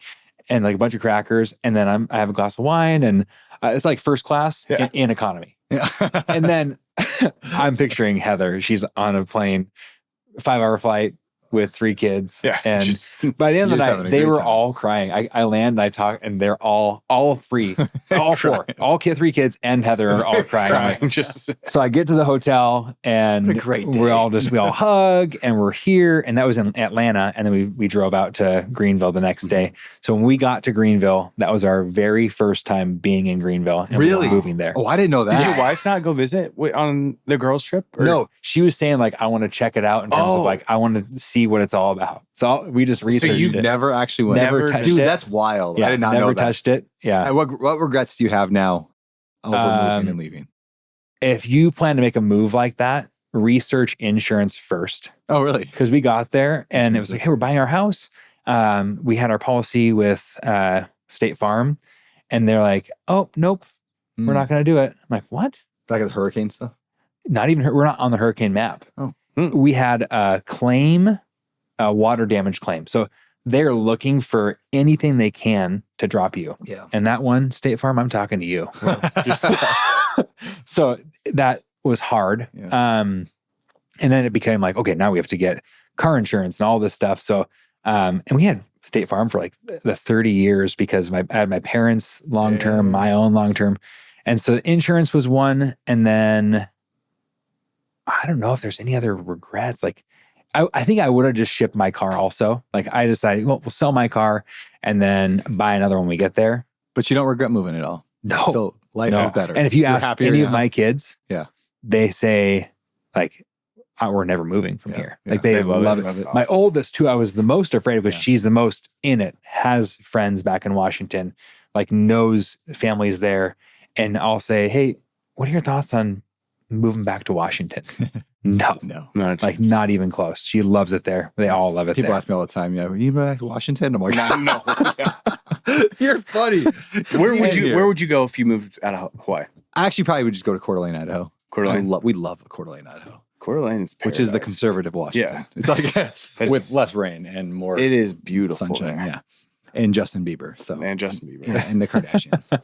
and like a bunch of crackers. And then I have a glass of wine, and it's like first class in economy. Yeah. And then I'm picturing Heather. She's on a plane, 5-hour flight with 3 kids. Yeah. And by the end of the night, they were all crying. I land and I talk, and they're all 3, all 4, all 3 kids and Heather are all crying. So I get to the hotel, and what a great day. we all hug, and we're here. And that was in Atlanta. And then we drove out to Greenville the next day. So when we got to Greenville, that was our very first time being in Greenville. And we were moving there. Oh, I didn't know that. Did your wife not go visit on the girls' trip? Or? No, she was saying like, I want to check it out in terms of like, I want to see what it's all about. So we just researched it. So you never actually went? Never touched it. Dude, that's wild. Yeah, I did not know that. Never touched it. Yeah. And what regrets do you have now over moving and leaving? If you plan to make a move like that, research insurance first. Oh, really? Because we got there and it was like, hey, we're buying our house. We had our policy with State Farm, and they're like, oh, nope, we're not going to do it. I'm like, what? Like the hurricane stuff? Not even, we're not on the hurricane map. Oh. We had a claim, a water damage claim. So they're looking for anything they can to drop you. Yeah. And that one, State Farm, I'm talking to you. So that was hard. Yeah. And then it became like, okay, now we have to get car insurance and all this stuff. So, and we had State Farm for like the 30 years because I had my parents long-term, my own long-term. And so insurance was one. And then I don't know if there's any other regrets. Like, I think I would have just shipped my car also. Like I decided, well, we'll sell my car and then buy another when we get there. But you don't regret moving at all? No. Still, life is better. And if you ask any of my kids, they say like, we're never moving from here. Like they love it. Awesome. My oldest, who I was the most afraid of because she's the most in it, has friends back in Washington, like knows families there. And I'll say, hey, what are your thoughts on moving back to Washington? No, like not even close. She loves it there. They all love it. People there. ask me all the time, "Yeah, you move back to Washington?" I'm like, no. You're funny. Where would you go if you moved out of Hawaii? I actually probably would just go to Coeur d'Alene, Idaho. We love Coeur d'Alene, Idaho. Coeur d'Alene is paradise. Which is the conservative Washington. Yeah, it's like with less rain and more. It is beautiful sunshine. There. Yeah, and Justin Bieber. And Justin Bieber. Yeah, and the Kardashians.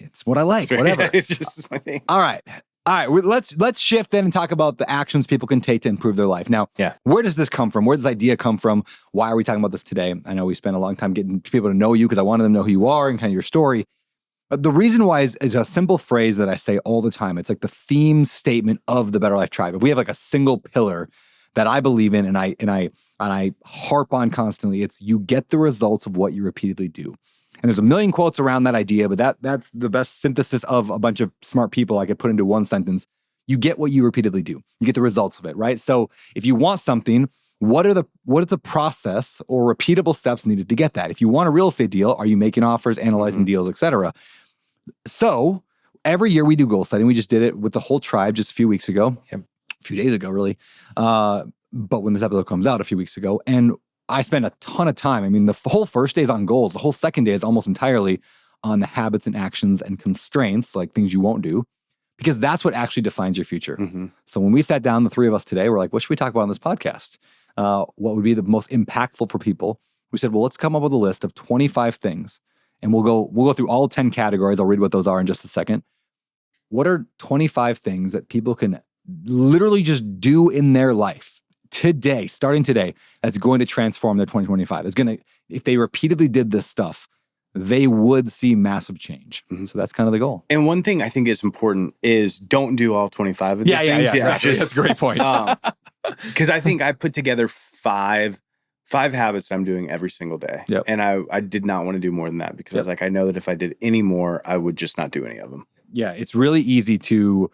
It's what I like. Whatever. It's just my thing. All right. Let's shift then and talk about the actions people can take to improve their life. Now, where does this come from? Where does this idea come from? Why are we talking about this today? I know we spent a long time getting people to know you because I wanted them to know who you are and kind of your story. But the reason why is a simple phrase that I say all the time. It's like the theme statement of the Better Life Tribe. If we have like a single pillar that I believe in and I harp on constantly, it's you get the results of what you repeatedly do. And there's a million quotes around that idea, but that's the best synthesis of a bunch of smart people I could put into one sentence. You get what you repeatedly do. You get the results of it, right? So if you want something, what is the process or repeatable steps needed to get that? If you want a real estate deal, are you making offers, analyzing deals, et cetera? So every year we do goal setting. We just did it with the whole tribe just a few weeks ago, a few days ago, really. But when this episode comes out a few weeks ago, and I spend a ton of time. I mean, the whole first day is on goals. The whole second day is almost entirely on the habits and actions and constraints, like things you won't do, because that's what actually defines your future. So when we sat down, the three of us today, we're like, what should we talk about on this podcast? What would be the most impactful for people? We said, well, let's come up with a list of 25 things. And we'll go through all 10 categories. I'll read what those are in just a second. What are 25 things that people can literally just do in their life today, starting today, that's going to transform their 2025? It's going to, if they repeatedly did this stuff, they would see massive change. So that's kind of the goal. And one thing I think is important is don't do all 25 of these things. Yeah. That's a great point. Because I think I put together five habits I'm doing every single day. And I did not want to do more than that because I was like, I know that if I did any more, I would just not do any of them. Yeah, it's really easy to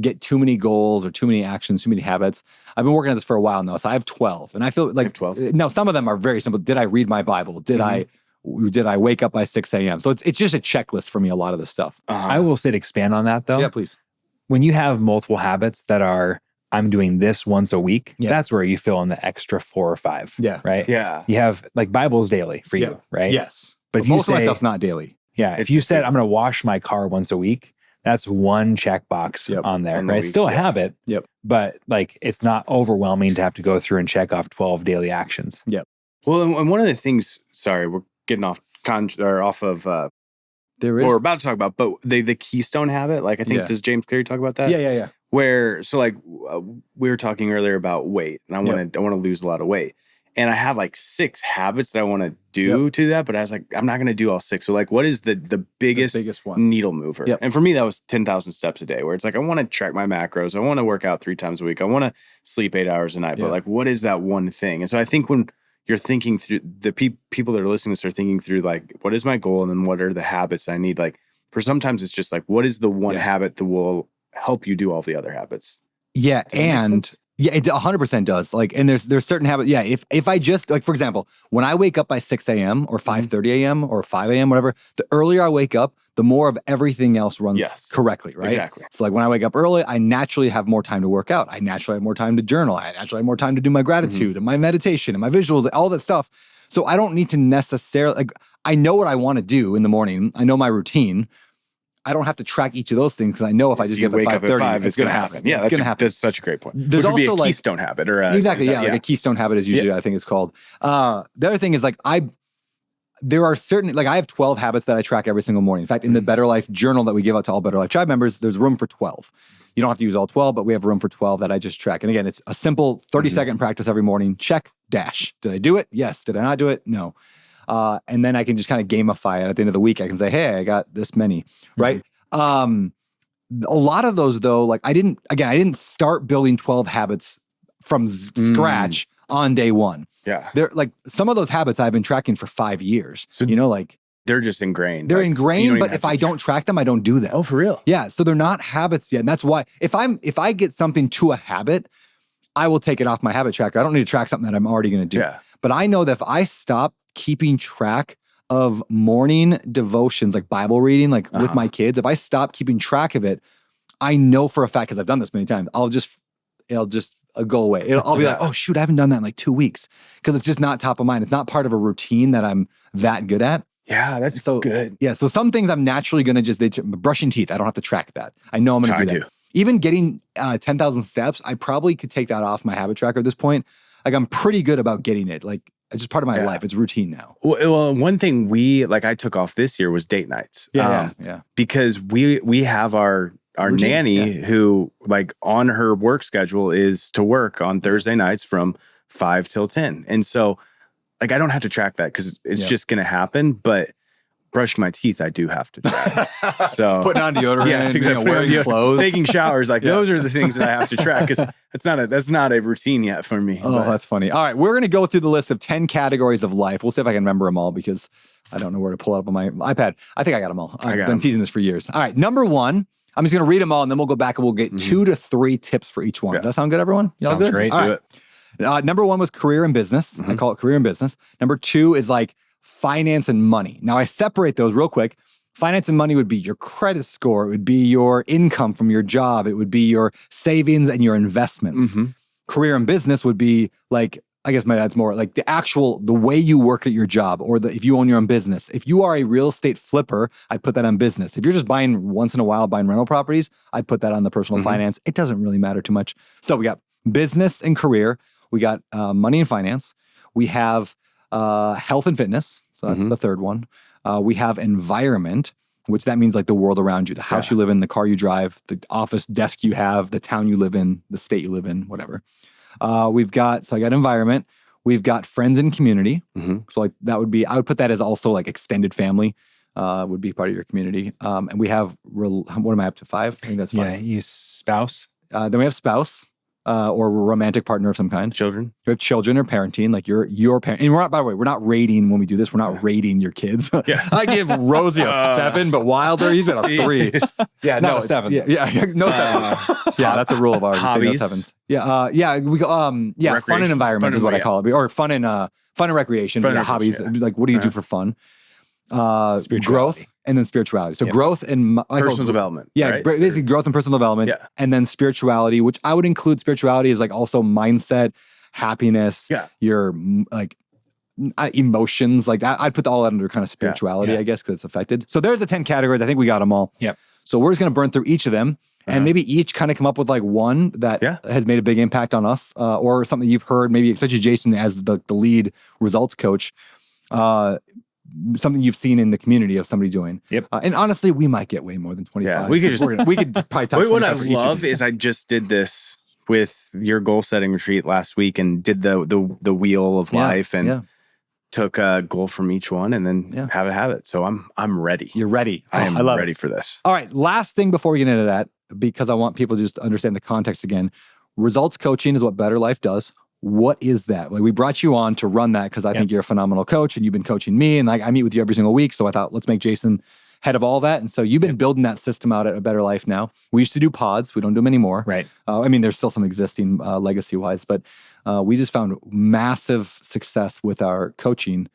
get too many goals or too many actions, too many habits. I've been working on this for a while now. So I have 12. And I feel like 12. No, some of them are very simple. Did I read my Bible? Did I wake up by 6 a.m.? So it's just a checklist for me, a lot of this stuff. I will say to expand on that though. Yeah, please. When you have multiple habits that are, I'm doing this once a week, that's where you fill in the extra 4 or 5. Yeah. Right? Yeah. You have like Bible's daily for you, right? Yes. But if you most of my stuff's not daily. Yeah. If you said, I'm going to wash my car once a week, that's one checkbox on there, right? It's still a habit, but like it's not overwhelming to have to go through and check off 12 daily actions. Well, and one of the things, sorry, we're getting off of there is, what we're about to talk about, but the keystone habit, like I think, does James Cleary talk about that? Yeah. Where, so like we were talking earlier about weight, and I want to lose a lot of weight. And I have like 6 habits that I want to do to that, but I was like, I'm not going to do all 6. So like, what is the biggest one needle mover? And for me, that was 10,000 steps a day, where it's like, I want to track my macros. I want to work out 3 times a week. I want to sleep 8 hours a night, but like, what is that one thing? And so I think when you're thinking through, the people that are listening to this are thinking through like, what is my goal? And then what are the habits I need? Like for sometimes it's just like, what is the one habit that will help you do all the other habits? Yeah. And yeah, it 100% does. Like, and there's certain habits. Yeah. If I just, like, for example, when I wake up by 6 a.m. or 5:30 a.m. or 5 a.m., whatever, the earlier I wake up, the more of everything else runs correctly, right? Exactly. So like when I wake up early, I naturally have more time to work out. I naturally have more time to journal. I naturally have more time to do my gratitude and my meditation and my visuals, all that stuff. So I don't need to necessarily, like, I know what I want to do in the morning. I know my routine. I don't have to track each of those things because I know if I just get up at 5:30, it's going to happen. Yeah, it's going to happen. That's such a great point. There's also be a like keystone habit, or exactly, like a keystone habit is usually I think it's called. The other thing is like there are certain, like I have 12 habits that I track every single morning. In fact, in the BetterLife journal that we give out to all BetterLife tribe members, there's room for 12. You don't have to use all 12, but we have room for 12 that I just track. And again, it's a simple 30-second practice every morning. Check, dash. Did I do it? Yes. Did I not do it? No. And then I can just kind of gamify it at the end of the week. I can say, hey, I got this many, right? A lot of those though, like I didn't start building 12 habits from scratch on day one. Yeah. They're like some of those habits I've been tracking for 5 years. So, like they're just ingrained. They're ingrained, but if I don't track them, I don't do them. Oh, for real? Yeah. So they're not habits yet. And that's why if I get something to a habit, I will take it off my habit tracker. I don't need to track something that I'm already going to do. Yeah. But I know that if I stop keeping track of morning devotions, like Bible reading, like with my kids, if I stop keeping track of it, I know for a fact, because I've done this many times, it'll just go away. I'll be like, oh shoot, I haven't done that in like 2 weeks because it's just not top of mind. It's not part of a routine that I'm that good at. Yeah, that's so good. Yeah, so some things I'm naturally going to brushing teeth. I don't have to track that. I know I'm going to do that. Even getting 10,000 steps, I probably could take that off my habit tracker at this point. Like I'm pretty good about getting it. Like it's just part of my life. It's routine now. Well, one thing I took off this year was date nights. Yeah. Because we have our routine, nanny who like on her work schedule is to work on Thursday nights from 5 till 10. And so like I don't have to track that because it's just going to happen. But brushing my teeth, I do have to track. So putting on deodorant, wearing clothes, taking showers, like those are the things that I have to track because that's not a routine yet for me. Oh, that's funny. All right, we're going to go through the list of 10 categories of life. We'll see if I can remember them all because I don't know where to pull it up on my iPad. I think I got them all. I've been teasing this for years. All right, number 1. I'm just going to read them all and then we'll go back and we'll get 2 to 3 tips for each one. Does that sound good, everyone? Y'all Sounds good? Great. All Do it. Number 1 was career and business. I call it career and business. Number 2 is like finance and money. Now I separate those real quick. Finance and money would be your credit score. It would be your income from your job. It would be your savings and your investments. Career and business would be like, I guess that's more like the way you work at your job, or if you own your own business. If you are a real estate flipper, I'd put that on business. If you're just buying once in a while, buying rental properties, I'd put that on the personal finance. It doesn't really matter too much. So we got business and career. We got money and finance. We have health and fitness. So that's the third one. We have environment, which that means like the world around you, the house you live in, the car you drive, the office desk you have, the town you live in, the state you live in, whatever. I got environment. We've got friends and community. So like that would be, I would put that as also like extended family would be part of your community. And we have, what am I up to, 5? I think that's 5. Yeah, you spouse. Then we have spouse or romantic partner of some kind. Children. We have children or parenting, like your parent. And we're not, by the way, we're not rating when we do this. We're not rating your kids. I give Rosie a 7, but Wilder, he's been a 3. Yeah, no, 7. Yeah, no 7. Yeah, that's a rule of ours. Hobbies. No 7s. Yeah, we go. Fun and environment is what I call it, or fun and recreation. Hobbies. Like, what do you do for fun? Growth and then spirituality. So growth and personal development. Yeah, right? basically growth and personal development. Yeah. And then spirituality, which I would include spirituality is like also mindset, happiness, your like emotions. Like I'd put all that under kind of spirituality, I guess, because it's affected. So there's the 10 categories. I think we got them all. Yep. So we're just going to burn through each of them. And maybe each kind of come up with like one that has made a big impact on us, or something you've heard, maybe especially Jason as the lead results coach, something you've seen in the community of somebody doing. Yep. And honestly, we might get way more than 25. Yeah, we could probably talk. What I love is I just did this with your goal setting retreat last week and did the wheel of life and took a goal from each one and then have it. So I'm ready. You're ready. I am love ready it. for this. All right. Last thing before we get into that, because I want people to just understand the context again. Results coaching is what BetterLife does. What is that? Like, we brought you on to run that because I think you're a phenomenal coach and you've been coaching me, and like I meet with you every single week. So I thought, let's make Jason head of all that. And so you've been building that system out at A Better Life now. We used to do pods. We don't do them anymore. Right. I mean, there's still some existing legacy-wise, but we just found massive success with our coaching.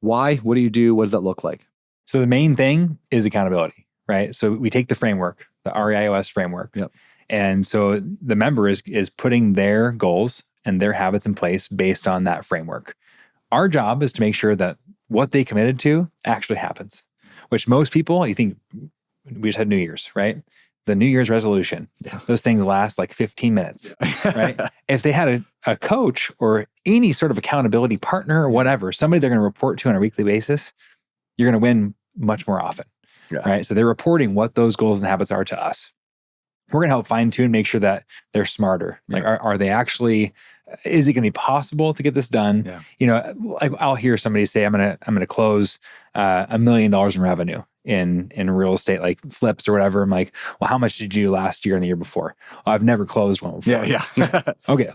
Why? What do you do? What does that look like? So the main thing is accountability, right? So we take the framework, the REIOS framework. Yep. And so the member is putting their goals and their habits in place based on that framework. Our job is to make sure that what they committed to actually happens, which most people, you think, we just had New Year's, right? The New Year's resolution, those things last like 15 minutes, right? If they had a coach or any sort of accountability partner or whatever, somebody they're going to report to on a weekly basis, you're going to win much more often, right? So they're reporting what those goals and habits are to us. We're going to help fine tune, make sure that they're smarter. Like, are they actually, is it going to be possible to get this done? Yeah. You know, like I'll hear somebody say, I'm going to close $1 million in revenue in real estate, like flips or whatever. I'm like, well, how much did you do last year and the year before? Oh, I've never closed one before. Okay,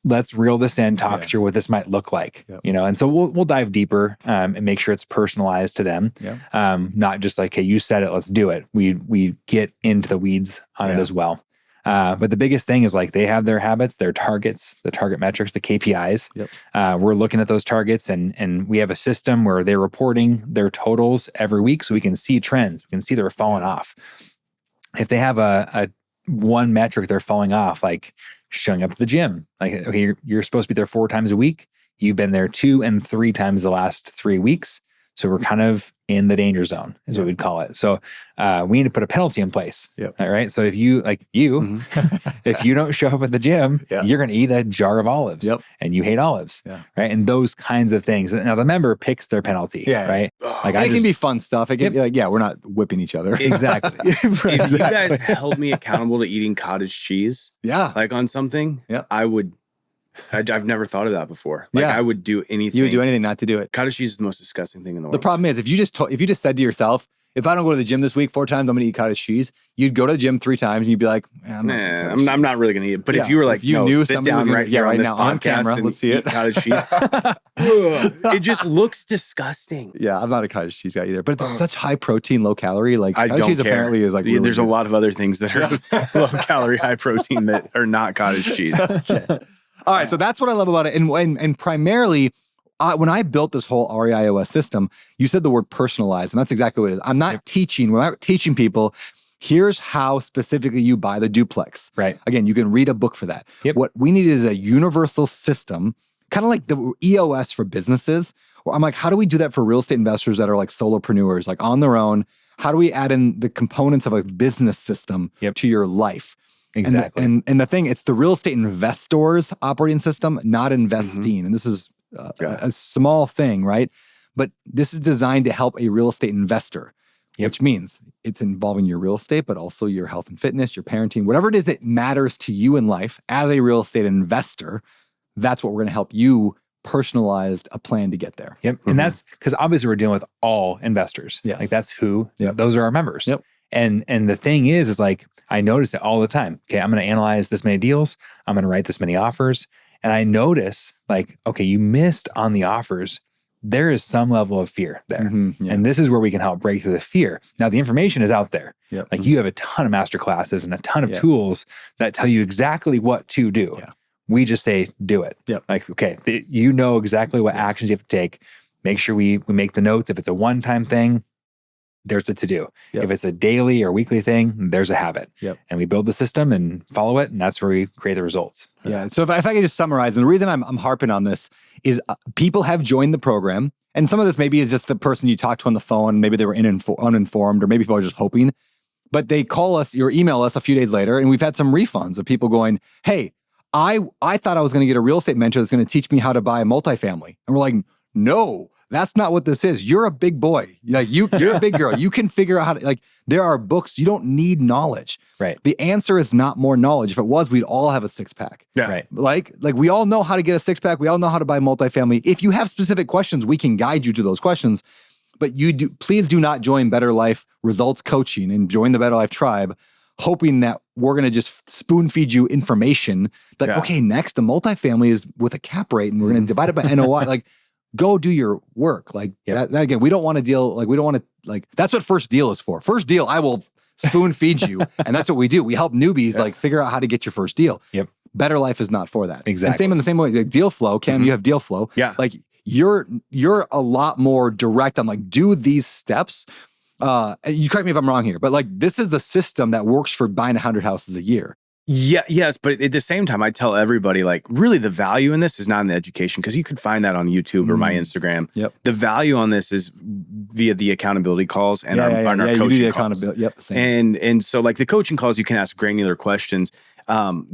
let's reel this in, talk through what this might look like. You know, and so we'll dive deeper and make sure it's personalized to them. Not just like, hey, you said it, let's do it. We get into the weeds on it as well. But the biggest thing is like they have their habits, their targets, the target metrics, the KPIs. We're looking at those targets and we have a system where they're reporting their totals every week so we can see trends. We can see they're falling off. If they have a one metric they're falling off, like showing up at the gym, like, okay, you're supposed to be there 4 times a week. You've been there 2 and 3 times the last 3 weeks. So we're kind of in the danger zone is what we'd call it. So we need to put a penalty in place. All right. So if you, if you don't show up at the gym, you're going to eat a jar of olives and you hate olives. Right. And those kinds of things. Now the member picks their penalty. Right. Like it can be fun stuff. It can be like, we're not whipping each other. Exactly. If you guys held me accountable to eating cottage cheese, like on something, I've never thought of that before. Like I would do anything. You would do anything not to do it. Cottage cheese is the most disgusting thing in the world. The problem is if you just said to yourself, if I don't go to the gym this week 4 times, I'm going to eat cottage cheese. You'd go to the gym 3 times and you'd be like, I'm not really going to eat it. But if you were like, if you knew sit down right now on camera, let's see it. Cottage cheese. It just looks disgusting. Yeah, I'm not a cottage cheese guy either. But it's such high protein, low calorie. Like I cottage don't cheese care. apparently is like really there's good. a lot of other things that are low calorie, high protein that are not cottage cheese. All right, so that's what I love about it. And primarily when I built this whole REIOS system, you said the word personalized, and that's exactly what it is. I'm not teaching, we're not teaching people, here's how specifically you buy the duplex. Right. Again, you can read a book for that. Yep. What we need is a universal system, kind of like the EOS for businesses, where I'm like, how do we do that for real estate investors that are like solopreneurs, like on their own? How do we add in the components of a business system to your life? Exactly. And the thing, it's the real estate investors operating system, not investing. And this is a small thing, right? But this is designed to help a real estate investor, which means it's involving your real estate, but also your health and fitness, your parenting, whatever it is that matters to you in life as a real estate investor. That's what we're going to help you personalized a plan to get there. Yep. And that's because obviously we're dealing with all investors. Yes. Like that's who, those are our members. Yep. And the thing is like, I notice it all the time. Okay, I'm going to analyze this many deals. I'm going to write this many offers. And I notice like, okay, you missed on the offers. There is some level of fear there. And this is where we can help break through the fear. Now, the information is out there. Like you have a ton of master classes and a ton of tools that tell you exactly what to do. We just say, do it. Like, okay, you know exactly what actions you have to take. Make sure we make the notes. If it's a one-time thing, there's a to-do. If it's a daily or weekly thing, there's a habit. And we build the system and follow it, and that's where we create the results. So if I could just summarize, and the reason I'm harping on this is people have joined the program, and some of this maybe is just the person you talked to on the phone, maybe they were uninformed, or maybe people are just hoping, but they call us or email us a few days later, and we've had some refunds of people going, hey, I thought I was going to get a real estate mentor that's going to teach me how to buy a multifamily. And we're like, no, that's not what this is. You're a big boy. Like you're a big girl. You can figure out how to, like, there are books. You don't need knowledge. Right. The answer is not more knowledge. If it was, we'd all have a six-pack. Right. Like we all know how to get a six-pack. We all know how to buy multifamily. If you have specific questions, we can guide you to those questions. But please do not join BetterLife Results Coaching and join the BetterLife tribe, hoping that we're going to just spoon feed you information. Like, okay, next, the multifamily is with a cap rate and we're going to divide it by NOI. Like, go do your work. Like that again, we don't want to deal, like, we don't want to, like, that's what First Deal is for. First Deal, I will spoon feed you. And that's what we do. We help newbies like figure out how to get your first deal. BetterLife is not for that. Exactly. And same in the same way, like Deal Flow, Cam, you have Deal Flow. Like you're a lot more direct on like, do these steps. You correct me if I'm wrong here, but like this is the system that works for buying 100 houses a year. Yes, but at the same time, I tell everybody like really the value in this is not in the education, because you could find that on YouTube or my Instagram. The value on this is via the accountability calls and our coaching you do the calls. accountability. Same. And so like the coaching calls, you can ask granular questions. And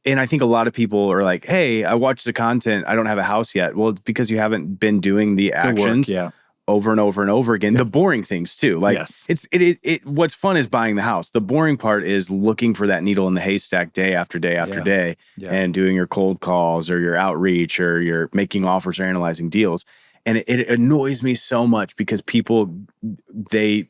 I think a lot of people are like, hey, I watched the content, I don't have a house yet. Well, it's because you haven't been doing the actions. Over and over and over again. The boring things too. Like it what's fun is buying the house. The boring part is looking for that needle in the haystack day after day after day and doing your cold calls or your outreach or you're making offers or analyzing deals. And it annoys me so much because people, they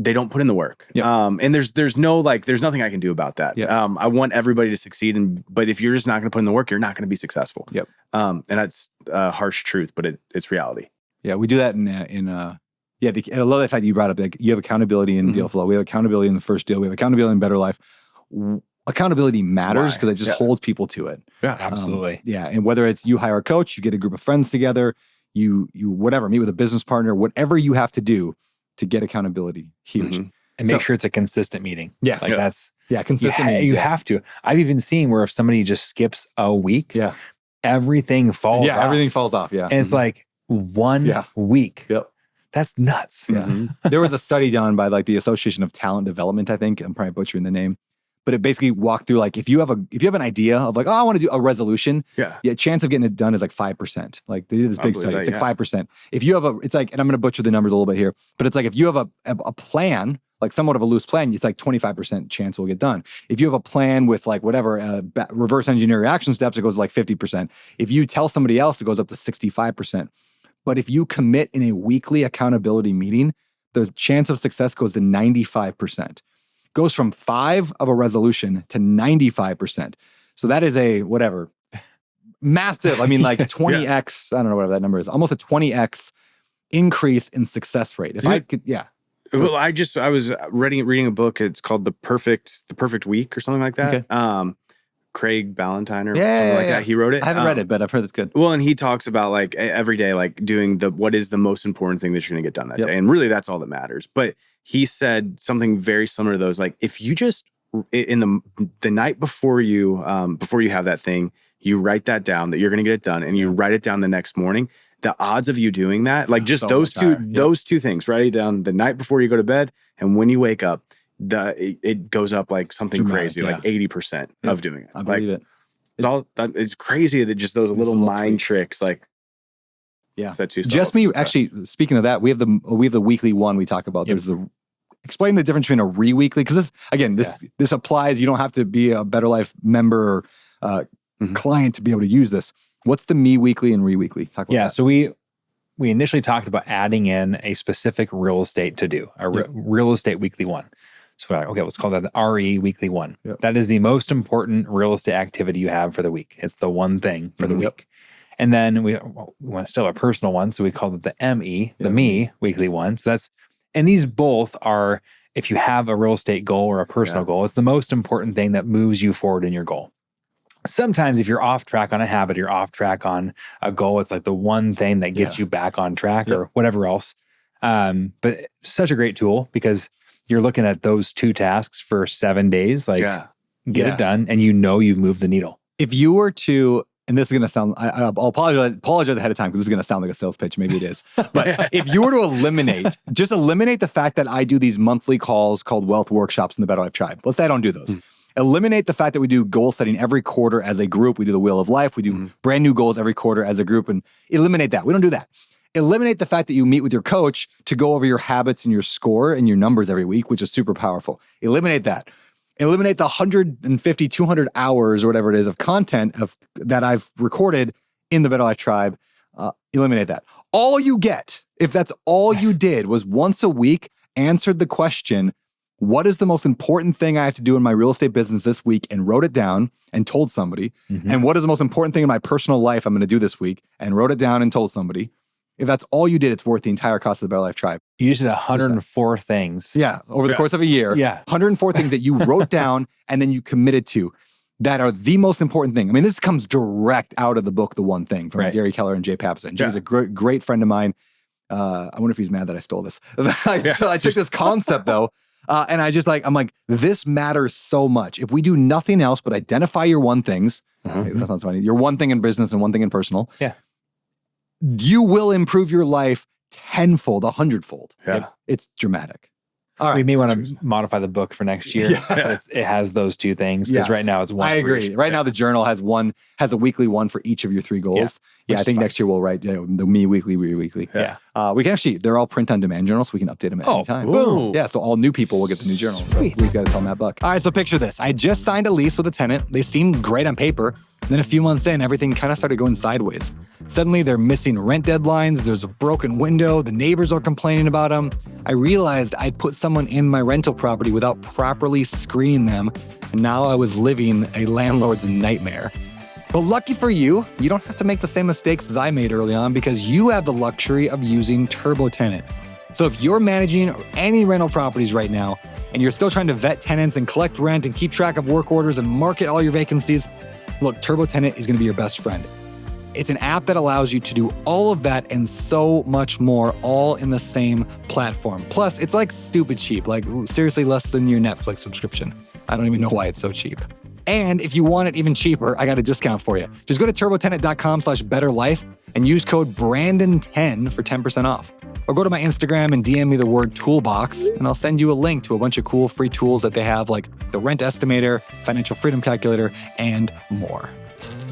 don't put in the work. And there's nothing I can do about that. I want everybody to succeed. But if you're just not going to put in the work, you're not going to be successful. And that's a harsh truth, but it's reality. Yeah, we do that I love the fact that you brought up, like, you have accountability in Deal Flow. We have accountability in the First Deal. We have accountability in BetterLife. Accountability matters because it just holds people to it. Absolutely. And whether it's you hire a coach, you get a group of friends together, you whatever, meet with a business partner, whatever you have to do to get accountability, huge. And make sure it's a consistent meeting. That's consistent. You have to. I've even seen where if somebody just skips a week, everything falls off. Everything falls off. And it's like, 1 week. That's nuts. There was a study done by like the Association of Talent Development, I think. I'm probably butchering the name. But it basically walked through like if you have an idea of like, oh, I want to do a resolution. Chance of getting it done is like 5%. Like they did this big study. It's like 5%. If you have it's like, and I'm going to butcher the numbers a little bit here, but it's like if you have a plan, like somewhat of a loose plan, it's like 25% chance will get done. If you have a plan with like whatever, reverse engineer action steps, it goes to like 50%. If you tell somebody else, it goes up to 65%. But if you commit in a weekly accountability meeting, the chance of success goes to 95%. Goes from 5 of a resolution to 95%. So that is a massive, I mean like 20x, I don't know whatever that number is, almost a 20x increase in success rate. If I could, Well, I was reading a book. It's called The Perfect Week or something like that. Craig Ballantyne or something like that. He wrote it. I haven't read it, but I've heard it's good. Well, and he talks about like every day, like doing what is the most important thing that you're going to get done that day. And really that's all that matters. But he said something very similar to those. Like if you just in the night before you have that thing, you write that down that you're going to get it done and you write it down the next morning. The odds of you doing that, like just those two things, write it down the night before you go to bed and when you wake up, it goes up like something crazy, like 80% of doing it. I believe it. It's crazy that just those little mind tricks, like set you. Just me. Actually, speaking of that, we have the weekly one we talk about. There's explain the difference between a re-weekly, because this applies. You don't have to be a BetterLife member or client to be able to use this. What's the me weekly and re-weekly? Talk about that. So we initially talked about adding in a specific real estate to do, a real estate weekly one. So we're like, okay, let's call that the RE weekly one. Yep. That is the most important real estate activity you have for the week. It's the one thing for the week. And then we want to still have a personal one, so we call it the ME, the me weekly one. So and these both are, if you have a real estate goal or a personal goal, it's the most important thing that moves you forward in your goal. Sometimes if you're off track on a habit, you're off track on a goal, it's like the one thing that gets you back on track or whatever else. But such a great tool because you're looking at those two tasks for 7 days, like get it done and you've moved the needle. If you were to, and this is going to sound, I'll apologize ahead of time because this is going to sound like a sales pitch. Maybe it is. But if you were to eliminate the fact that I do these monthly calls called wealth workshops in the BetterLife Tribe. Let's say I don't do those. Eliminate the fact that we do goal setting every quarter as a group. We do the Wheel of Life. We do brand new goals every quarter as a group, and eliminate that. We don't do that. Eliminate the fact that you meet with your coach to go over your habits and your score and your numbers every week, which is super powerful. Eliminate that. Eliminate the 150, 200 hours or whatever it is of content that I've recorded in the BetterLife Tribe. Eliminate that. All you get, if that's all you did, was once a week answered the question, what is the most important thing I have to do in my real estate business this week, and wrote it down and told somebody. And what is the most important thing in my personal life I'm going to do this week, and wrote it down and told somebody. If that's all you did, it's worth the entire cost of the BetterLife Tribe. You just did 104 things. Yeah, over the course of a year. Yeah. 104 things that you wrote down and then you committed to that are the most important thing. I mean, this comes direct out of the book, The One Thing, from Gary Keller and Jay Papasan. Jay's a great friend of mine. I wonder if he's mad that I stole this. So I took this concept though, and I'm like, this matters so much. If we do nothing else but identify your one things, okay, that sounds funny, your one thing in business and one thing in personal, you will improve your life tenfold, 100-fold. Yeah. It's dramatic. All right. We may want to modify the book for next year. So it has those two things because right now it's one. I agree. Right now the journal has a weekly one for each of your three goals. I think next year we'll write the me weekly, we weekly. We can actually, they're all print on demand journals, so we can update them at any time. Boom. Yeah, so all new people will get the new journal. So we just got to tell Matt Buck. All right, so picture this. I just signed a lease with a tenant. They seemed great on paper. Then a few months in, everything kind of started going sideways. Suddenly, they're missing rent deadlines. There's a broken window. The neighbors are complaining about them. I realized I'd put someone in my rental property without properly screening them, and now I was living a landlord's nightmare. But lucky for you, you don't have to make the same mistakes as I made early on because you have the luxury of using TurboTenant. So if you're managing any rental properties right now, and you're still trying to vet tenants and collect rent and keep track of work orders and market all your vacancies, look, TurboTenant is going to be your best friend. It's an app that allows you to do all of that and so much more, all in the same platform. Plus, it's like stupid cheap, like seriously less than your Netflix subscription. I don't even know why it's so cheap. And if you want it even cheaper, I got a discount for you. Just go to turbotenant.com/betterlife and use code Brandon10 for 10% off. Or go to my Instagram and DM me the word toolbox, and I'll send you a link to a bunch of cool free tools that they have, like the rent estimator, financial freedom calculator, and more.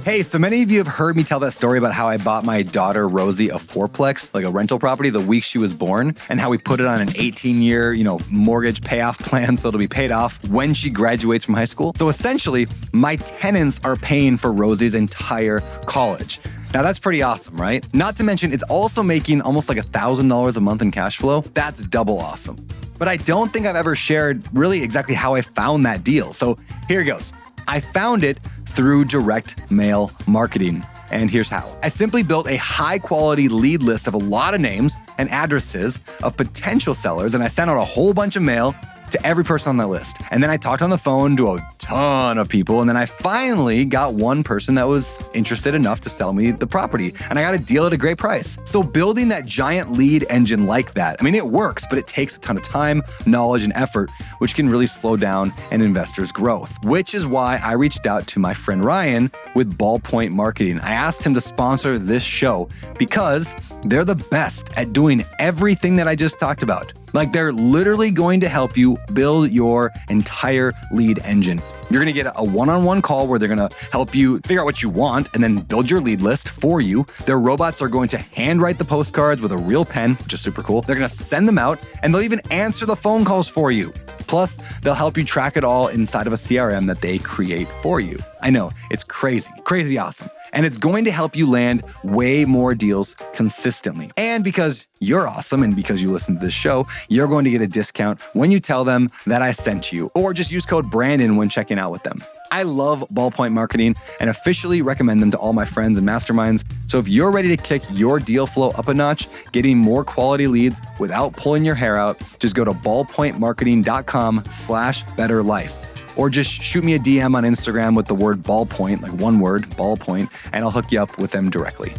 Hey, so many of you have heard me tell that story about how I bought my daughter Rosie a fourplex, like a rental property, the week she was born, and how we put it on an 18-year, mortgage payoff plan so it'll be paid off when she graduates from high school. So essentially, my tenants are paying for Rosie's entire college. Now that's pretty awesome, right? Not to mention, it's also making almost like $1,000 a month in cash flow. That's double awesome. But I don't think I've ever shared really exactly how I found that deal. So here goes. I found it through direct mail marketing. And here's how. I simply built a high quality lead list of a lot of names and addresses of potential sellers, and I sent out a whole bunch of mail to every person on that list. And then I talked on the phone to a ton of people. And then I finally got one person that was interested enough to sell me the property. And I got a deal at a great price. So building that giant lead engine like that, I mean, it works, but it takes a ton of time, knowledge, and effort, which can really slow down an investor's growth, which is why I reached out to my friend Ryan with Ballpoint Marketing. I asked him to sponsor this show because they're the best at doing everything that I just talked about. Like, they're literally going to help you build your entire lead engine. You're going to get a one-on-one call where they're going to help you figure out what you want and then build your lead list for you. Their robots are going to handwrite the postcards with a real pen, which is super cool. They're going to send them out, and they'll even answer the phone calls for you. Plus, they'll help you track it all inside of a CRM that they create for you. I know, it's crazy awesome. And it's going to help you land way more deals consistently. And because you're awesome and because you listen to this show, you're going to get a discount when you tell them that I sent you, or just use code Brandon when checking out with them. I love Ballpoint Marketing and officially recommend them to all my friends and masterminds. So if you're ready to kick your deal flow up a notch, getting more quality leads without pulling your hair out, just go to ballpointmarketing.com/betterlife. Or just shoot me a DM on Instagram with the word ballpoint, like one word, ballpoint, and I'll hook you up with them directly.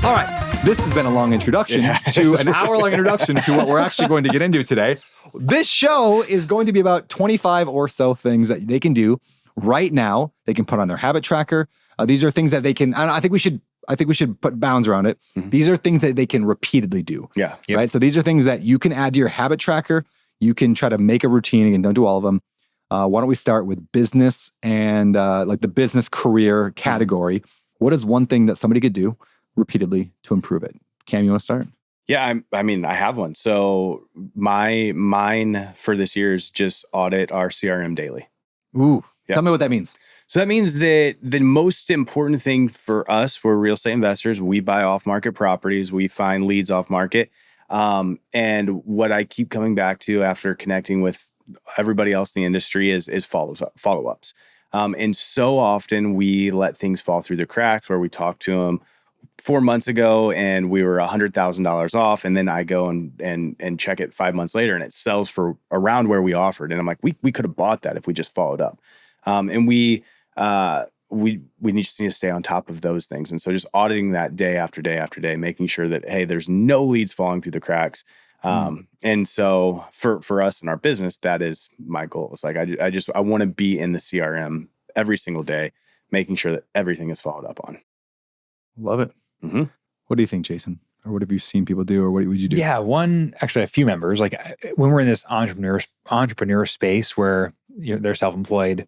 All right, this has been a long introduction to an hour-long introduction to what we're actually going to get into today. This show is going to be about 25 or so things that they can do right now. They can put on their habit tracker. These are things that they can, I think we should put bounds around it. Mm-hmm. These are things that they can repeatedly do. Yeah. Yep. Right? So these are things that you can add to your habit tracker. You can try to make a routine. Again, don't do all of them. Why don't we start with business and like the business career category? What is one thing that somebody could do repeatedly to improve it? Cam, you want to start? Yeah, I mean, I have one. So mine for this year is just audit our CRM daily. Ooh, tell me what that means. So that means that the most important thing for us, we're real estate investors. We buy off-market properties. We find leads off-market. And what I keep coming back to after connecting with everybody else in the industry is follow-ups. And so often we let things fall through the cracks where we talk to them 4 months ago and we were $100,000 off. And then I go and check it 5 months later and it sells for around where we offered. And I'm like, we could have bought that if we just followed up. And we just need to stay on top of those things. And so just auditing that day after day after day, making sure that, hey, there's no leads falling through the cracks. And so for us in our business, that is my goal. It's like, I want to be in the CRM every single day, making sure that everything is followed up on. Love it. Mm-hmm. What do you think, Jason? Or what have you seen people do, or what would you do? Yeah, a few members, like when we're in this entrepreneur space where they're self-employed,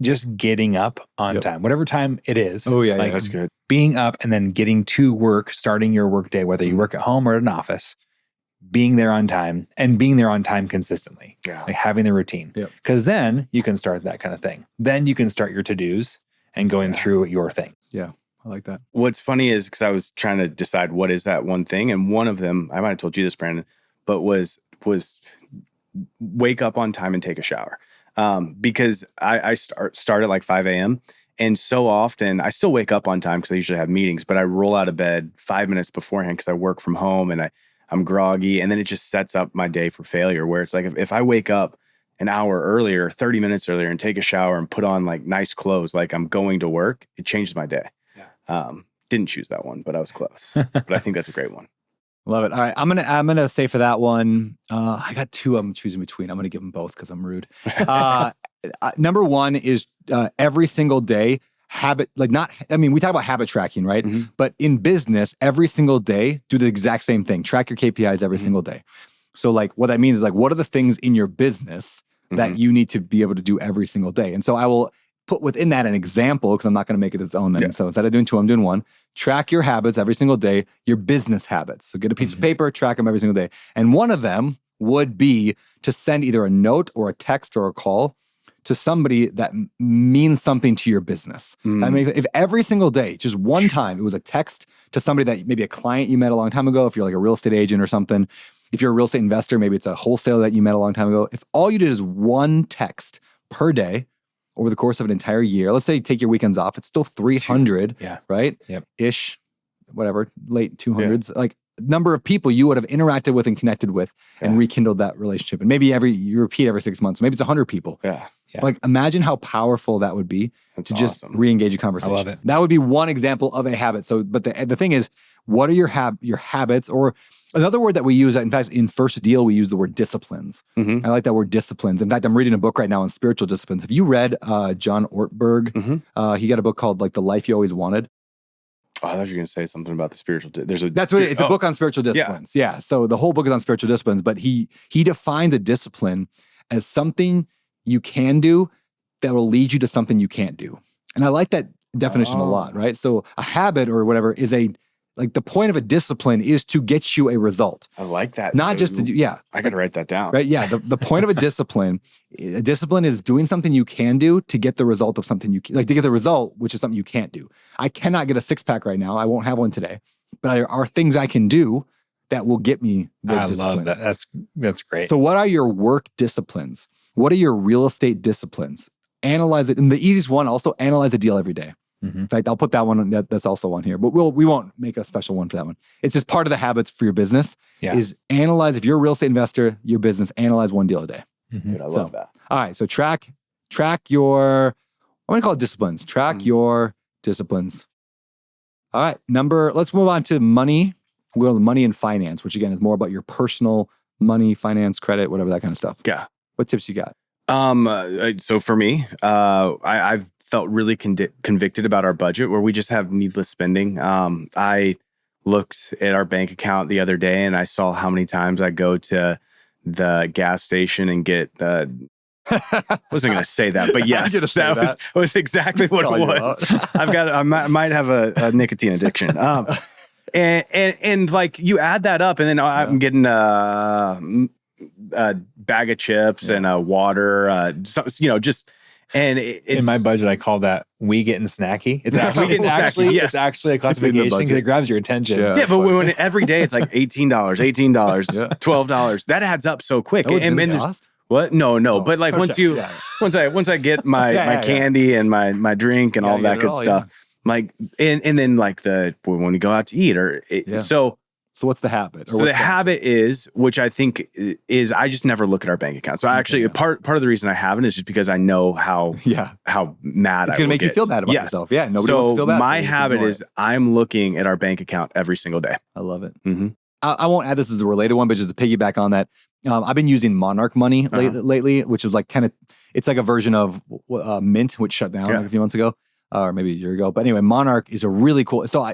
just getting up on time, whatever time it is. Oh yeah, that's good. Being up and then getting to work, starting your work day, whether you work at home or at an office, being there on time and being there on time consistently, like having the routine. Because then you can start that kind of thing. Then you can start your to-dos and going through your thing. Yeah, I like that. What's funny is because I was trying to decide what is that one thing. And one of them, I might have told you this, Brandon, but was wake up on time and take a shower. Because I start at like 5 a.m. And so often I still wake up on time because I usually have meetings, but I roll out of bed 5 minutes beforehand because I work from home and I'm groggy. And then it just sets up my day for failure, where it's like, if I wake up an hour earlier, 30 minutes earlier and take a shower and put on like nice clothes, like I'm going to work, it changes my day. Didn't choose that one, but I was close. But I think that's a great one. Love it. All right, I'm gonna say for that one, I got two I'm choosing between. I'm gonna give them both because I'm rude. Number one is every single day habit. We talk about habit tracking, right? Mm-hmm. But in business, every single day, do the exact same thing. Track your KPIs every single day. So like what that means is like, what are the things in your business that you need to be able to do every single day? And so I will put within that an example, because I'm not going to make it its own then. Yeah. So instead of doing two, I'm doing one. Track your habits every single day, your business habits. So get a piece of paper, track them every single day. And one of them would be to send either a note or a text or a call to somebody that means something to your business. I mean, if every single day, just one time, it was a text to somebody that maybe a client you met a long time ago, if you're like a real estate agent or something, if you're a real estate investor, maybe it's a wholesaler that you met a long time ago. If all you did is one text per day over the course of an entire year, let's say you take your weekends off, it's still 300, right? Yep. Ish, whatever, late 200s. Like number of people you would have interacted with and connected with and rekindled that relationship. And maybe you repeat every 6 months. Maybe it's 100 people. Yeah. Like imagine how powerful that would be to just re-engage a conversation. I love it. That would be one example of a habit. So, but the thing is, what are your habits? Or another word that we use, in fact, in First Deal, we use the word disciplines. I like that word disciplines. In fact, I'm reading a book right now on spiritual disciplines. Have you read John Ortberg? He got a book called like The Life You Always Wanted. Oh, I thought you were going to say something about the spiritual. It's a book on spiritual disciplines. Yeah. So the whole book is on spiritual disciplines, but he defines a discipline as something you can do that will lead you to something you can't do. And I like that definition a lot, right? So a habit or whatever is the point of a discipline is to get you a result. I like that. Not just to do, I got to write that down. Right. Yeah. The point of a discipline is doing something you can do to get the result of something to get the result, which is something you can't do. I cannot get a 6-pack right now. I won't have one today, but there are things I can do that will get me the discipline. I love that. That's great. So what are your work disciplines? What are your real estate disciplines? Analyze it. And the easiest one, also analyze a deal every day. In fact, I'll put that one, that's also on here, but we won't make a special one for that one. It's just part of the habits for your business is analyze, if you're a real estate investor, your business, analyze one deal a day. Dude, I love that. All right. So track your, I'm going to call it disciplines. Track your disciplines. All right. Let's move on to money. We'll go to money and finance, which again is more about your personal money, finance, credit, whatever, that kind of stuff. Yeah. What tips you got? So for me, I've felt really convicted about our budget where we just have needless spending. I looked at our bank account the other day and I saw how many times I go to the gas station and get, I wasn't going to say that, but yes, that was exactly what it was. I might have a nicotine addiction. And like you add that up and then I'm getting, a bag of chips and water, and in my budget, I call that we getting snacky. It's actually a classification because it grabs your attention. Yeah, but when every day it's like $18, $12, that adds up so quick. What? No. But like once I get my candy and my drink and all that good stuff, like and then like when we go out to eat So what's the habit? So the habit is, which I think is, I just never look at our bank account. So part of the reason I haven't is just because I know how mad it's going to make you feel bad about yourself. Yeah, nobody wants to feel bad. My habit is I'm looking at our bank account every single day. I love it. I won't add this as a related one, but just to piggyback on that, I've been using Monarch Money lately, which is like it's like a version of Mint, which shut down like a few months ago, or maybe a year ago. But anyway, Monarch is a really cool. So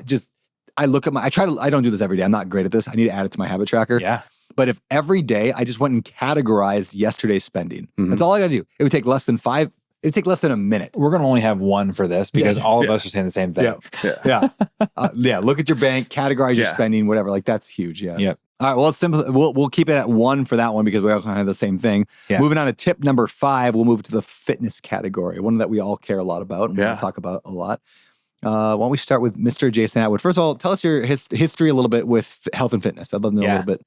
I look at I don't do this every day. I'm not great at this. I need to add it to my habit tracker. Yeah. But if every day I just went and categorized yesterday's spending, that's all I got to do. It would take less than a minute. We're going to only have one for this because all of us are saying the same thing. Yeah. Look at your bank, categorize your spending, whatever. Like that's huge. Yeah. Yep. All right. Well, it's simple. We'll keep it at 1 for that one because we all kind of have the same thing. Yeah. Moving on to tip number 5, we'll move to the fitness category, one that we all care a lot about and we'll talk about a lot. Why don't we start with Mr. Jason Atwood? First of all, tell us your history a little bit with health and fitness. I'd love to know a little bit.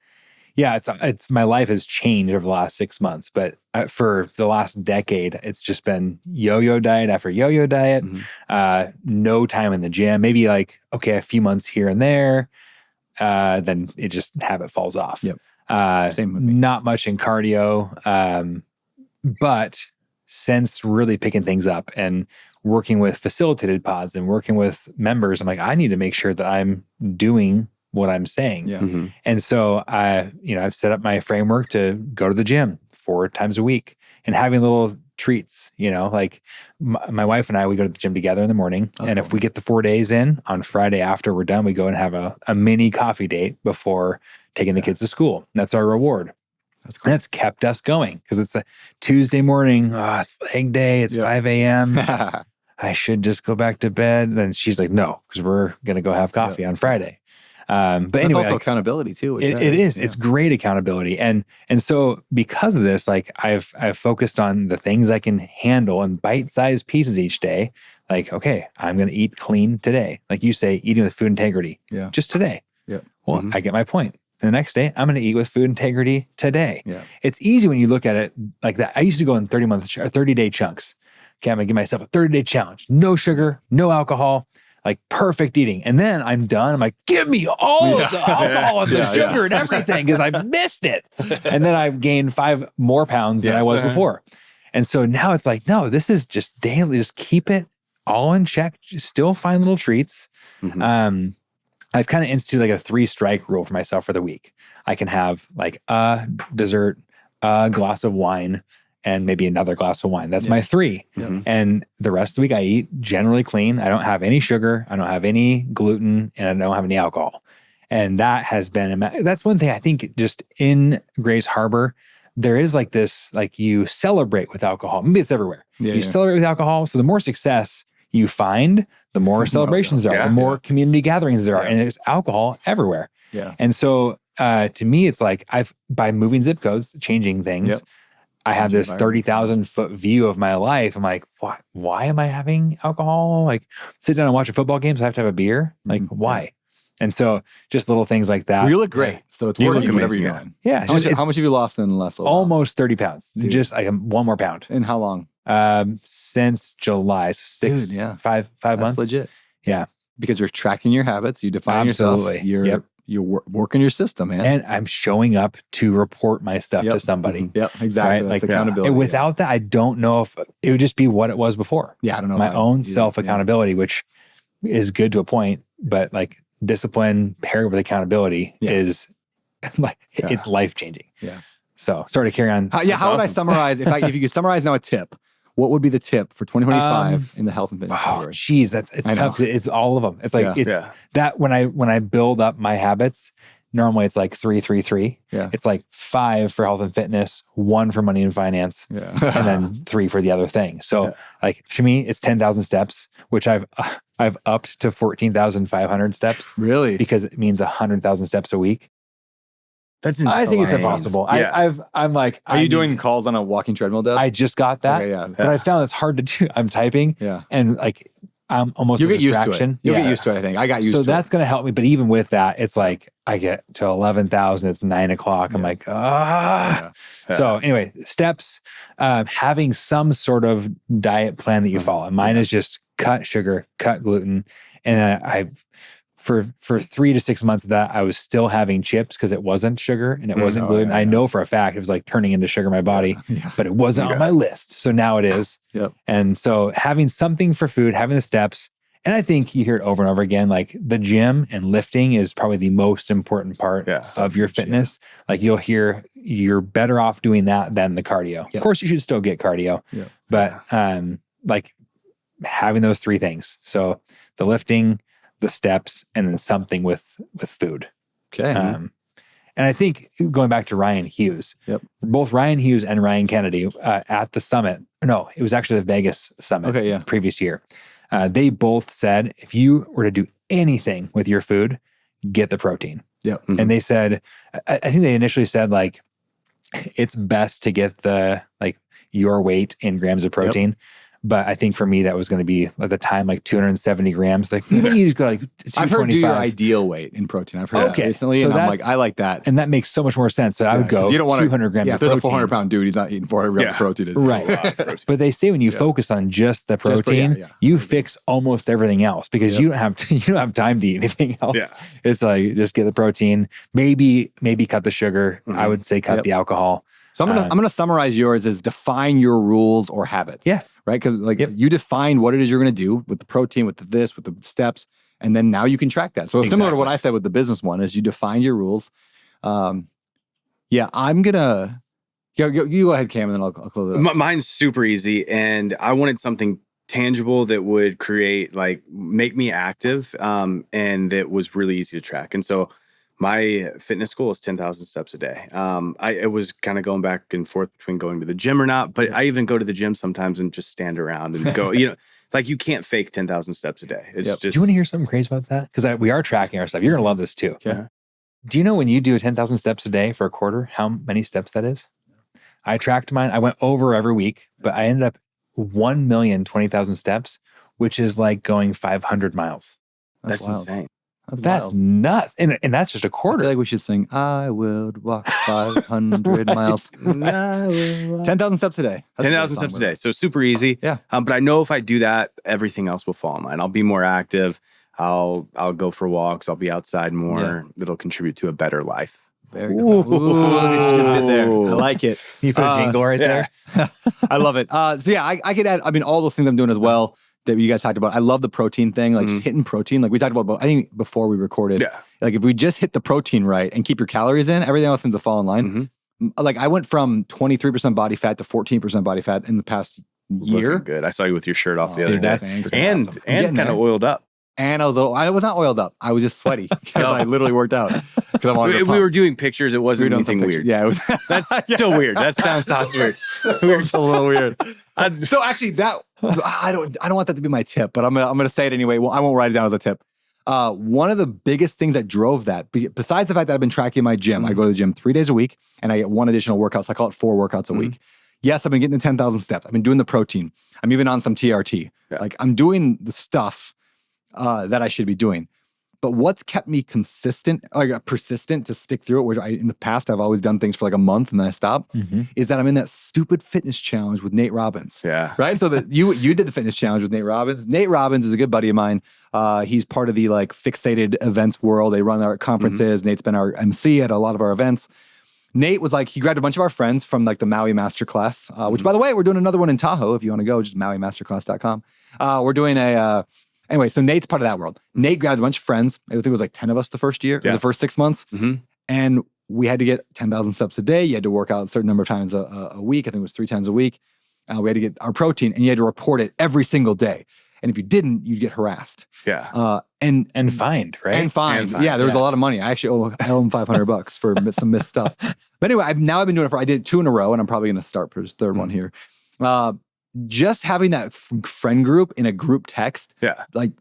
Yeah, it's my life has changed over the last 6 months, but for the last decade, it's just been yo-yo diet after yo-yo diet. No time in the gym. Maybe like a few months here and there, then it just habit falls off. Yep. Same with me. Not much in cardio, but since really picking things up and working with facilitated pods and working with members, I'm like, I need to make sure that I'm doing what I'm saying. Yeah. And so I've set up my framework to go to the gym 4 times a week and having little treats, like my wife and I, we go to the gym together in the morning. If we get the 4 days in, on Friday after we're done, we go and have a mini coffee date before taking the kids to school. And that's our reward. That's cool. And it's kept us going because it's a Tuesday morning. It's leg day. It's 5 a.m. I should just go back to bed. Then she's like, no, because we're going to go have coffee on Friday. But that's anyway, also accountability too. It is. Yeah. It's great accountability. And so because of this, like I've focused on the things I can handle in bite-sized pieces each day. Like, okay, I'm going to eat clean today. Like you say, eating with food integrity. Yeah. Just today. Yeah. Well, I get my point. And the next day, I'm going to eat with food integrity today. Yeah. It's easy when you look at it like that. I used to go in 30-day chunks. Okay, I'm going to give myself a 30-day challenge. No sugar, no alcohol. like perfect eating. And then I'm done. I'm like, give me all of the alcohol and the sugar and everything because I missed it. And then I've gained 5 more pounds than I was before. And so now it's like, no, this is just daily. Just keep it all in check. Just still find little treats. I've kind of instituted like a 3-strike rule for myself for the week. I can have like a dessert, a glass of wine, and maybe another glass of wine. That's my 3. And the rest of the week I eat generally clean. I don't have any sugar. I don't have any gluten, and I don't have any alcohol. And that has been, that's one thing I think just in Grays Harbor, there is like this, like you celebrate with alcohol. Maybe it's everywhere. You celebrate with alcohol. So the more success you find, the more celebrations there are, the more community gatherings there are, and there's alcohol everywhere. And so to me, it's like by moving zip codes, changing things, I have this 30,000 foot view of my life. I'm like, why am I having alcohol? Like sit down and watch a football game, so I have to have a beer? Like why? And so just little things like that. Well, you look great. So it's working whatever you're doing. Yeah. How much have you lost in the last little while? Almost 30 pounds. Dude. Just like 1 more pound. In how long? Since July. So 5 months. That's legit. Yeah. Because you're tracking your habits. You define yourself. You're working your system, man. And I'm showing up to report my stuff to somebody. Exactly. Right? Like accountability. And without that, I don't know if it would just be what it was before. Yeah, I don't know. My own self-accountability, which is good to a point, but like discipline paired with accountability is like, it's life-changing. Yeah. So sorry to carry on. How would I summarize, if you could summarize now a tip, what would be the tip for 2025 in the health and fitness category? Geez, it's tough. It's all of them. It's like, that when I build up my habits, normally it's like 3, 3, 3. Yeah. It's like 5 for health and fitness, 1 for money and finance, and then 3 for the other thing. So like to me, it's 10,000 steps, which I've upped to 14,500 steps. Really? Because it means 100,000 steps a week. That's insane. I think it's impossible. I'm like, are you doing calls on a walking treadmill desk? I just got that, but I found it's hard to do. I'm typing, and like I'm almost a distraction. You'll get used to it. I think I got used to it. So that's going to help me. But even with that, it's like I get to 11,000. It's 9 o'clock. I'm like, So anyway, steps. Having some sort of diet plan that you follow. Mine is just cut sugar, cut gluten, and I for 3 to 6 months of that, I was still having chips because it wasn't sugar and it wasn't gluten. I know for a fact it was like turning into sugar in my body, but it wasn't on my list. So now it is. And so having something for food, having the steps, and I think you hear it over and over again, like the gym and lifting is probably the most important part of your fitness. Like you'll hear you're better off doing that than the cardio. Of course, you should still get cardio, but like having those 3 things. So the lifting, the steps, and then something with food. Okay. And I think going back to Ryan Hughes, both Ryan Hughes and Ryan Kennedy at the summit, no, it was actually the Vegas summit previous year. They both said, if you were to do anything with your food, get the protein. And they said, I think they initially said like, it's best to get the, like your weight in grams of protein. But I think for me, that was going to be at the time, like 270 grams. Like maybe you just go like 225. I've heard do your ideal weight in protein. I've heard that recently. So and I'm like, I like that. And that makes so much more sense. So I would go 200 grams of protein. If there's a 400-pound dude, he's not eating 400 grams of protein. Right. But they say when you focus on just the protein, you fix almost everything else because you don't have time to eat anything else. It's like, just get the protein, maybe cut the sugar. I would say cut the alcohol. So I'm gonna summarize yours as define your rules or habits. Right? Because like you define what it is you're going to do with the protein, with the with the steps, and then now you can track that. So similar to what I said with the business one is you define your rules. I'm gonna you go ahead, Cam, and then I'll close it up. Mine's super easy, and I wanted something tangible that would make me active, and that was really easy to track. And so my fitness goal is 10,000 steps a day. I was kind of going back and forth between going to the gym or not, but I even go to the gym sometimes and just stand around and go, like you can't fake 10,000 steps a day. It's just. Do you want to hear something crazy about that? Because we are tracking our stuff. You're going to love this too. Do you know when you do 10,000 steps a day for a quarter, how many steps that is? I tracked mine. I went over every week, but I ended up 1,020,000 steps, which is like going 500 miles. That's insane. That's nuts. And that's just a I quarter. feel like we should sing, I will walk 500 miles. 10,000 steps a day. 10,000 steps a day. So super easy. Yeah. But I know if I do that, everything else will fall in line. I'll be more active. I'll go for walks. I'll be outside more. Yeah. It'll contribute to a better life. Very good. Look what you just did there. I like it. You put a jingle right there. I love it. So yeah, I could add, all those things I'm doing as well that you guys talked about. I love the protein thing, like just hitting protein. Like we talked about, I think before we recorded, like if we just hit the protein right and keep your calories in, everything else seems to fall in line. Like I went from 23% body fat to 14% body fat in the past year. Looking good. I saw you with your shirt off the other day. Thanks. And awesome. And kind of oiled up. And I was not oiled up. I was just sweaty because I literally worked out. I wanted to we were doing pictures. It wasn't anything weird. Yeah, it was. That's still weird. That sounds weird. It's a little weird. So actually, I don't want that to be my tip, but I'm gonna say it anyway. Well, I won't write it down as a tip. One of the biggest things that drove that, besides the fact that I've been tracking my gym, I go to the gym 3 days a week, and I get one additional workout. So I call it 4 workouts a week. Yes, I've been getting the 10,000 steps. I've been doing the protein. I'm even on some TRT. Yeah. Like I'm doing the stuff that I should be doing. But what's kept me consistent, like persistent to stick through it, which in the past I've always done things for like a month and then I stop, is that I'm in that stupid fitness challenge with Nate Robbins. Yeah. Right? So that you did the fitness challenge with Nate Robbins. Nate Robbins is a good buddy of mine. He's part of the like fixated events world. They run our conferences. Nate's been our MC at a lot of our events. Nate was like, he grabbed a bunch of our friends from like the Maui Masterclass, which by the way, we're doing another one in Tahoe. If you want to go, just MauiMasterclass.com. We're doing anyway, so Nate's part of that world. Nate grabbed a bunch of friends. I think it was like 10 of us the first year, or the first 6 months. And we had to get 10,000 steps a day. You had to work out a certain number of times a week. I think it was 3 times a week. We had to get our protein and you had to report it every single day. And if you didn't, you'd get harassed. Yeah. And fined, right? And fined. Yeah, there was a lot of money. I actually owe him $500 for some missed stuff. But anyway, I've been doing it I did 2 in a row and I'm probably going to start for his 3rd one here. Just having that friend group in a group text, like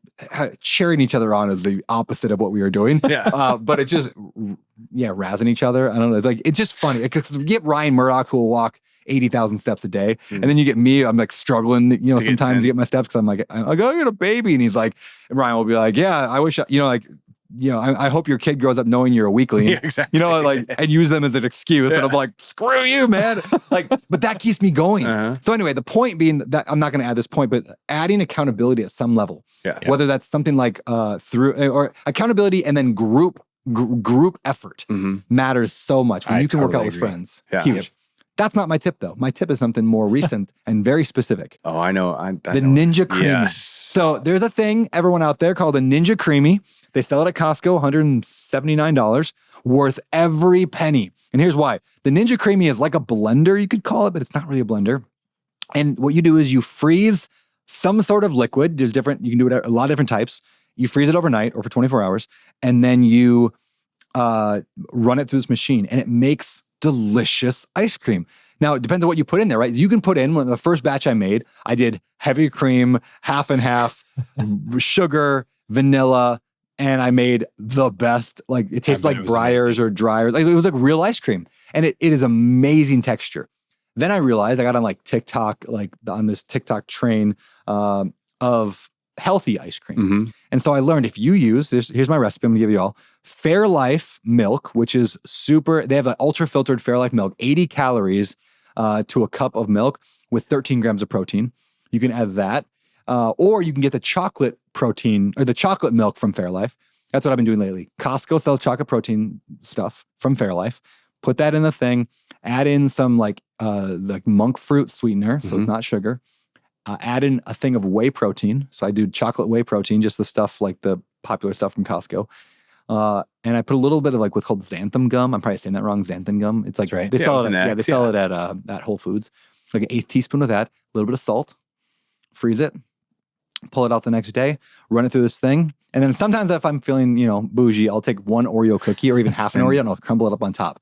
cheering each other on is the opposite of what we were doing. But it just, razzing each other. I don't know. It's like, it's just funny because we get Ryan Murdoch who will walk 80,000 steps a day. And then you get me, I'm like struggling, sometimes to get my steps because I'm like, I gotta get a baby. And he's like, and Ryan will be like, yeah, I wish, I hope your kid grows up knowing you're a weakling. Yeah, exactly. And use them as an excuse. And I'm like, screw you, man. But that keeps me going. So anyway, the point being that I'm not going to add this point, but adding accountability at some level, whether that's something like through or accountability and then group effort matters so much when you can work out with friends. Huge. That's not my tip though. My tip is something more recent and very specific. Oh, I know. The Ninja Creamy. Yes. So there's a thing, everyone out there, called a Ninja Creamy. They sell it at Costco, $179, worth every penny. And here's why. The Ninja Creamy is like a blender, you could call it, but it's not really a blender. And what you do is you freeze some sort of liquid. You can do it a lot of different types. You freeze it overnight or for 24 hours, and then you run it through this machine, and it makes delicious ice cream. Now, it depends on what you put in there, right? You can put in, when the first batch I made, I did heavy cream, half and half, sugar, vanilla, and I made the best, like it tastes like Breyers or Dryers. Like it was like real ice cream. And it is amazing texture. Then I realized I got on like TikTok, on this TikTok train of healthy ice cream. And so I learned if you use, here's my recipe I'm gonna give you all, Fairlife milk, which is they have an ultra filtered Fairlife milk, 80 calories to a cup of milk with 13 grams of protein. You can add that. Or you can get the chocolate protein or the chocolate milk from Fairlife. That's what I've been doing lately. Costco sells chocolate protein stuff from Fairlife. Put that in the thing, add in some like monk fruit sweetener, so it's not sugar. Add in a thing of whey protein. So I do chocolate whey protein, just the stuff like the popular stuff from Costco. And I put a little bit of like what's called xanthan gum. I'm probably saying that wrong. Xanthan gum. It's like they sell it at Whole Foods. Like an 1/8 teaspoon of that, a little bit of salt, freeze it, pull it out the next day, run it through this thing. And then sometimes if I'm feeling, bougie, I'll take 1 Oreo cookie or even half an Oreo and I'll crumble it up on top.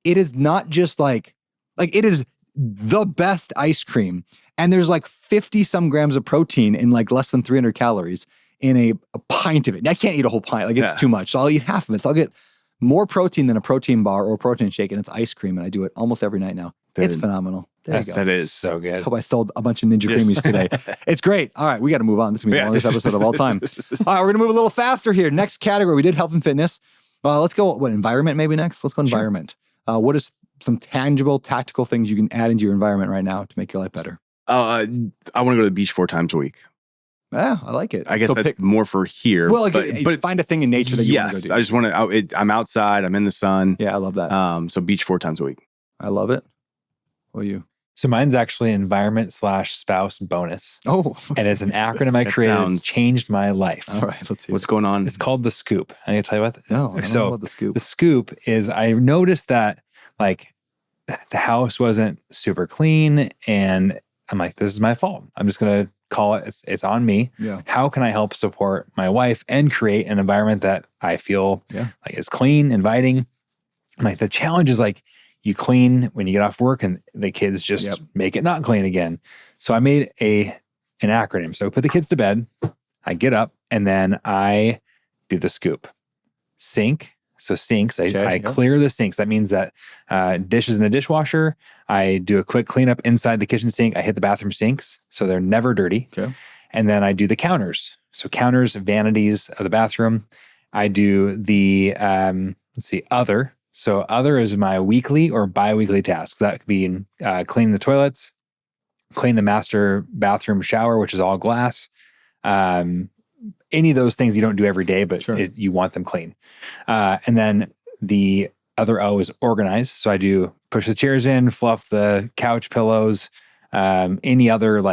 It is not just like it is the best ice cream. And there's like 50 some grams of protein in like less than 300 calories in a pint of it. I can't eat a whole pint. Like it's too much. So I'll eat half of it. So I'll get more protein than a protein bar or a protein shake, and it's ice cream. And I do it almost every night now. It's phenomenal. There you go. That is so good. Hope I sold a bunch of Ninja Creamies today. It's great. All right, we got to move on. This is going to be the longest episode of all time. All right, we're going to move a little faster here. Next category, we did health and fitness. Let's go, environment maybe next? Let's go environment. Sure. What is some tangible, tactical things you can add into your environment right now to make your life better? I want to go to the beach 4 times a week. Yeah, I like it. I guess that's more for here. Well, but find a thing in nature that you want to go do. I just want to, I'm outside, I'm in the sun. Yeah, I love that. So beach 4 times a week. I love it. What are you? So mine's actually environment/spouse bonus. Oh. And it's an acronym I created. It's changed my life. All right, let's see. What's going on? It's called the Scoop. I can tell you what. No, I don't know about the Scoop. The Scoop is I noticed that like the house wasn't super clean, and I'm like, this is my fault. I'm just gonna call it. It's on me. Yeah. How can I help support my wife and create an environment that I feel like is clean, inviting? Like the challenge is like, you clean when you get off work and the kids just make it not clean again. So I made an acronym. So I put the kids to bed, I get up, and then I do the Scoop. Sink. So sinks, I clear the sinks. That means that dishes in the dishwasher, I do a quick cleanup inside the kitchen sink. I hit the bathroom sinks so they're never dirty. Okay. And then I do the counters. So counters, vanities of the bathroom. I do the, other. So other is my weekly or bi-weekly tasks. That could be cleaning the toilets, clean the master bathroom shower, which is all glass. Any of those things you don't do every day, but you want them clean. And then the other O is organize. So I do push the chairs in, fluff the couch pillows, any other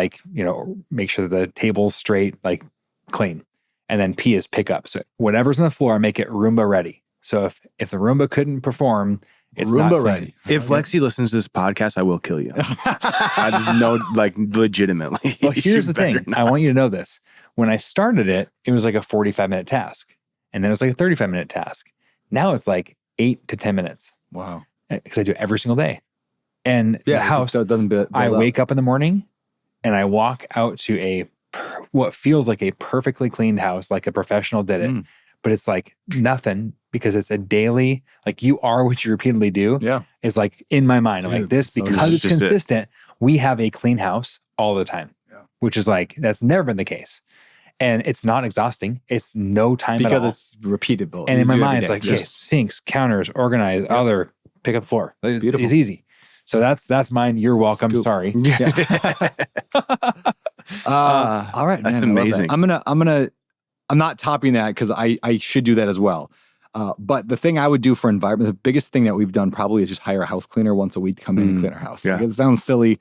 make sure the table's straight, like clean. And then P is pick up. So whatever's on the floor, I make it Roomba ready. So if the Roomba couldn't perform, it's Roomba not ready. If Lexi listens to this podcast, I will kill you. I know, legitimately. Well, here's the thing. I want you to know this. When I started it, it was like a 45-minute task. And then it was like a 35-minute task. Now it's like 8 to 10 minutes. Wow. Because I do it every single day. And the house, I wake up in the morning and I walk out to what feels like a perfectly cleaned house, like a professional did it. But it's like nothing, because it's a daily, like you are what you repeatedly do. Yeah. It's like in my mind, I'm like this, because it's consistent, we have a clean house all the time, which is like, that's never been the case. And it's not exhausting. It's no time at all. Because it's repeatable. And in my mind, it's like, okay, sinks, counters, organize, other, pick up the floor. It's easy. So that's mine. You're welcome. Scoop. Sorry. All right. That's man, amazing. I'm not topping that because I should do that as well. But the thing I would do for environment, the biggest thing that we've done probably is just hire a house cleaner once a week to come in and clean our house. Yeah. Like, it sounds silly.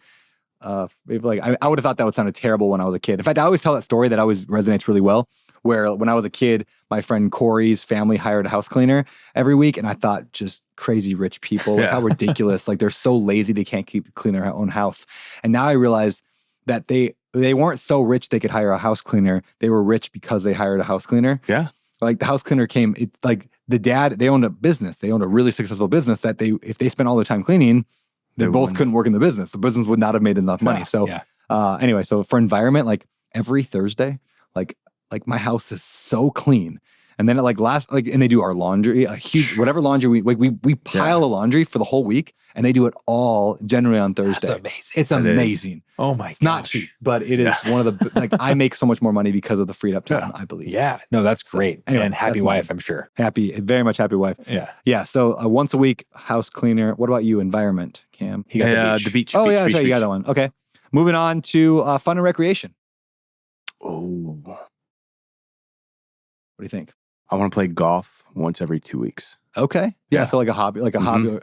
I would have thought that would sound terrible when I was a kid. In fact, I always tell that story that always resonates really well, where when I was a kid, my friend Corey's family hired a house cleaner every week. And I thought, just crazy rich people, like, how ridiculous. Like, they're so lazy, they can't keep cleaning their own house. And now I realize that they weren't so rich they could hire a house cleaner. They were rich because they hired a house cleaner. Yeah. Like, the house cleaner came, it's like the dad, they owned a business. They owned a really successful business that if they spent all their time cleaning, they both couldn't work in the business. The business would not have made enough money. So anyway, so for environment, like every Thursday, like my house is so clean. And then and they do our laundry, a huge, whatever laundry we pile a laundry for the whole week, and they do it all generally on Thursday. That's amazing. It's amazing. Oh my gosh. It's not cheap, but it is one of the, I make so much more money because of the freed up time, I believe. Yeah. No, that's great. Anyway, and happy wife, I'm sure. Very much happy wife. Yeah. Yeah. So once a week, house cleaner. What about you? Environment, Cam? He got the beach. Oh, yeah, that's right. You got that one. Okay. Moving on to fun and recreation. Oh. What do you think? I want to play golf once every 2 weeks. Okay. Yeah. So like a hobby,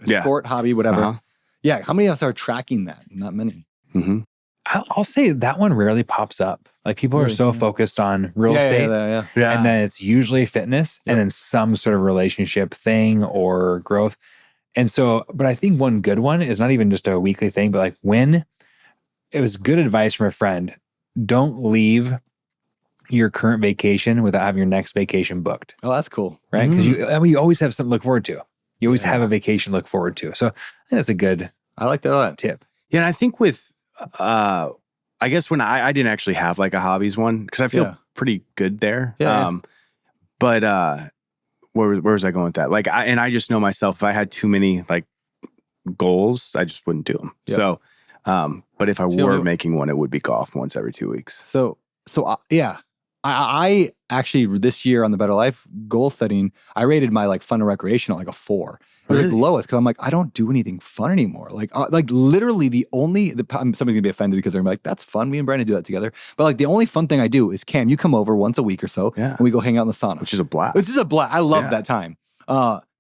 sport, hobby, whatever. Yeah. How many of us are tracking that? Not many. Mm-hmm. I'll say that one rarely pops up. Like, people are so focused on real estate. Yeah. And then it's usually fitness and then some sort of relationship thing or growth. And so, but I think one good one is not even just a weekly thing, but like, when it was good advice from a friend, don't leave your current vacation without having your next vacation booked. Oh, that's cool. Right? Because you always have something to look forward to. You always have a vacation to look forward to. So I think that's a good I like that a lot. tip. Yeah, and I think with, I guess when I didn't actually have like a hobbies one, because I feel pretty good there. But where was I going with that? Like, I just know myself, if I had too many like goals, I just wouldn't do them. Yep. So, but if I were making one, it would be golf once every 2 weeks. So yeah. I actually this year on the Better Life goal setting, I rated my like fun and recreation at like a 4. It was like lowest because I'm like, I don't do anything fun anymore. Like literally somebody's gonna be offended because they're gonna be like, that's fun. Me and Brandon do that together. But like the only fun thing I do is Cam, you come over once a week or so and we go hang out in the sauna. Which is a blast. I love that time.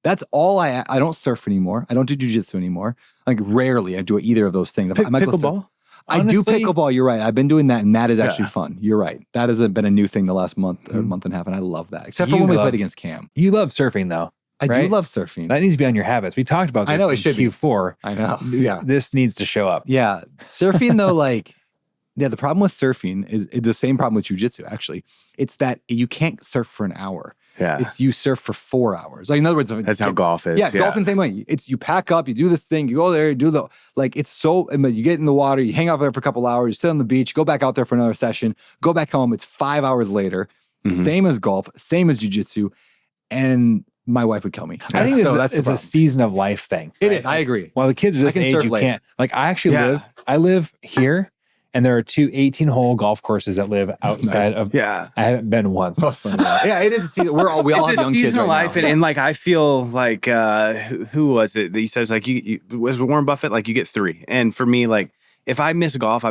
That's all I don't surf anymore. I don't do jujitsu anymore. Like rarely I do either of those things. I might pickleball? Honestly, I do pickleball. You're right. I've been doing that, and that is actually fun. You're right. That has been a new thing the last month or month and a half, and I love that. Except for when we played against Cam. You love surfing, though. I do love surfing. That needs to be on your habits. We talked about this I know, it should Q4. I know. Yeah. This needs to show up. Yeah. Surfing, though, the problem with surfing is the same problem with jujitsu, actually. It's that you can't surf for an hour. Yeah. It's you surf for 4 hours. Like, in other words, that's how golf is. Yeah, golf in the same way. It's you pack up, you do this thing, you go there, you do it's so, you get in the water, you hang out there for a couple hours, you sit on the beach, go back out there for another session, go back home. It's 5 hours later. Same as golf, same as jujitsu. And my wife would kill me. I think it's a season of life thing. It is. I agree. While the kids are this age, you can't. Like, I actually live here. And there are 2 18-hole golf courses that live outside of. Yeah, I haven't been once. Yeah, it is a season. We all have young kids right life, and like I feel like who was it that he says like you was Warren Buffett, like you get 3, and for me, like if I miss golf,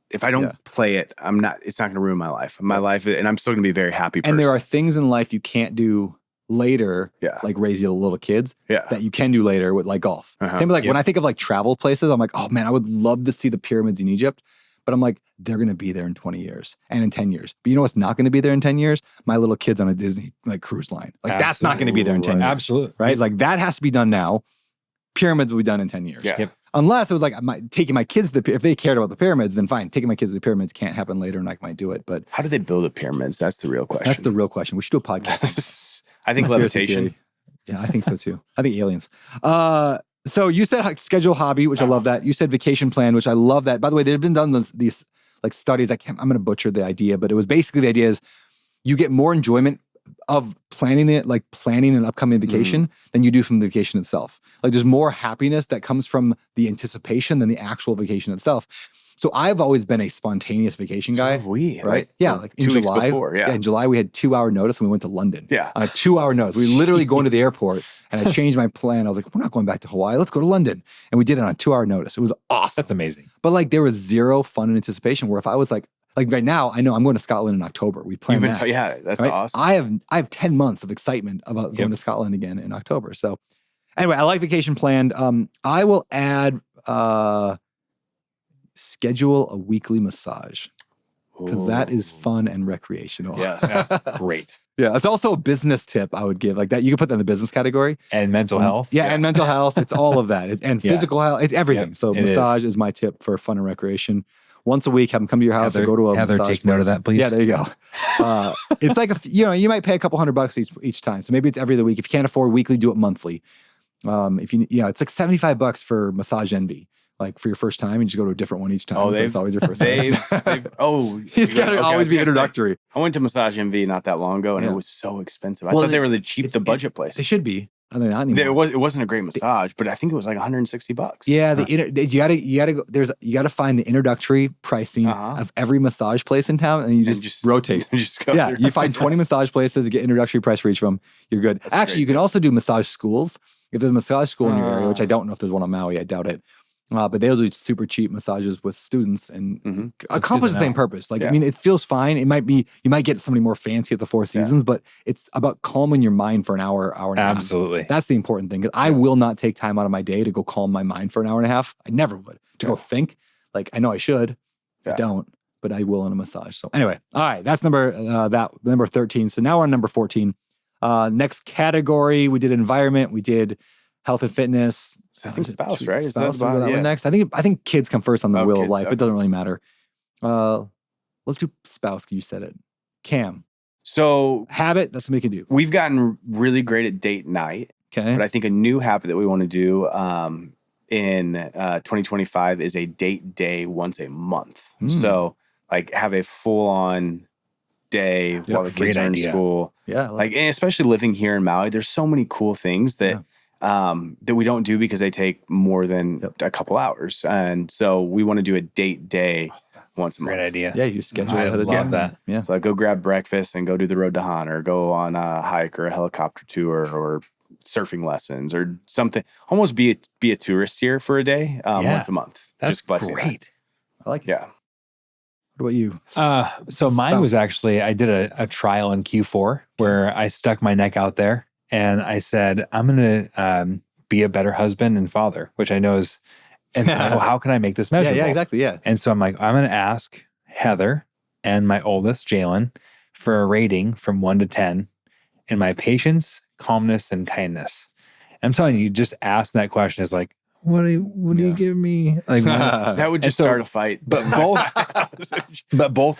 if I don't play it, it's not going to ruin my life, and I'm still going to be a very happy person. And there are things in life you can't do later, like raise your little kids, that you can do later with like golf. Same with when I think of like travel places, I'm like, oh man, I would love to see the pyramids in Egypt. But I'm like, they're going to be there in 20 years and in 10 years. But you know what's not going to be there in 10 years? My little kids on a Disney cruise line. Like that's not going to be there in 10 years. Absolutely. Right? Like that has to be done now. Pyramids will be done in 10 years. Yeah. Yep. Unless it was like taking my kids to if they cared about the pyramids, then fine. Taking my kids to the pyramids can't happen later and I might do it. But how do they build the pyramids? That's the real question. That's the real question. We should do a podcast. I think levitation. Yeah, I think so too. I think aliens. So you said schedule hobby, which I love that. You said vacation plan, which I love that. By the way, they've been done these like studies. I'm going to butcher the idea, but it was basically the idea is you get more enjoyment of planning an upcoming vacation than you do from the vacation itself. Like there's more happiness that comes from the anticipation than the actual vacation itself. So I've always been a spontaneous vacation guy. So have we, right? Yeah, like in 2 weeks July. Before, in July we had 2 hour notice and we went to London. Yeah, on a 2 hour notice. We literally go into the airport and I changed my plan. I was like, we're not going back to Hawaii. Let's go to London. And we did it on a 2 hour notice. It was awesome. That's amazing. But like there was zero fun and anticipation. Where if I was like right now, I know I'm going to Scotland in October. We planned that. That's right? awesome. I have 10 months of excitement about going to Scotland again in October. So anyway, I like vacation planned. I will add schedule a weekly massage because that is fun and recreational. Yeah, that's great. Yeah, it's also a business tip I would give like that. You can put that in the business category. And mental health. Yeah, and mental health. It's all of that. And physical health. It's everything. Yep, so massage is my tip for fun and recreation. Once a week, have them come to your house or go to a Heather, massage take note of that, please. Yeah, there you go. It's like you might pay a couple $100 each time. So maybe it's every other week. If you can't afford weekly, do it monthly. If it's like $75 for Massage Envy. Like for your first time, you just go to a different one each time. Oh, so it's always your first time. He's got to always be introductory. I went to Massage MV not that long ago, and it was so expensive. I thought they were the budget place. They should be. They're not anymore. It wasn't a great massage, but I think it was like $160. Yeah, you gotta find the introductory pricing of every massage place in town, and you just rotate. Just go you find 20 massage places, get introductory price for each of them. You're good. Actually, you can also do massage schools. If there's a massage school in your area, which I don't know if there's one on Maui, I doubt it. But they'll do super cheap massages with students and accomplish the same purpose. Like, I mean, it feels fine. It might be, you might get somebody more fancy at the Four Seasons, but it's about calming your mind for an hour and a half. Absolutely. That's the important thing. Because I will not take time out of my day to go calm my mind for an hour and a half. I never would. To go think. Like, I know I should. I don't, but I will in a massage. So anyway, all right. That's number 13. So now we're on number 14. Next category, we did environment. We did health and fitness. I think spouse, right? Spouse, that one next. I think kids come first on the wheel of life. It doesn't really matter. Let's do spouse. You said it. Cam. So habit, that's something we can do. We've gotten really great at date night. Okay. But I think a new habit that we want to do in 2025 is a date day once a month. So like have a full on day while the kids are in school. Yeah. And especially living here in Maui, there's so many cool things that that we don't do because they take more than a couple hours. And so we want to do a date day once a month. Great idea. Yeah, you schedule I ahead of time. love that. Yeah. So I go grab breakfast and go do the road to Han, or go on a hike or a helicopter tour or surfing lessons or something. Almost be a tourist here for a day once a month. That's great. I like it. Yeah. What about you? So mine was actually, I did a trial in Q4 where I stuck my neck out there and I said, I'm going to be a better husband and father, which I know is, and so, well, how can I make this measurable? Yeah, exactly. Yeah. And so I'm like, I'm going to ask Heather and my oldest, Jalen, for a rating from 1 to 10 in my patience, calmness, and kindness. I'm telling you, just asking that question is like, what do you give me? Like that would just start a fight. But both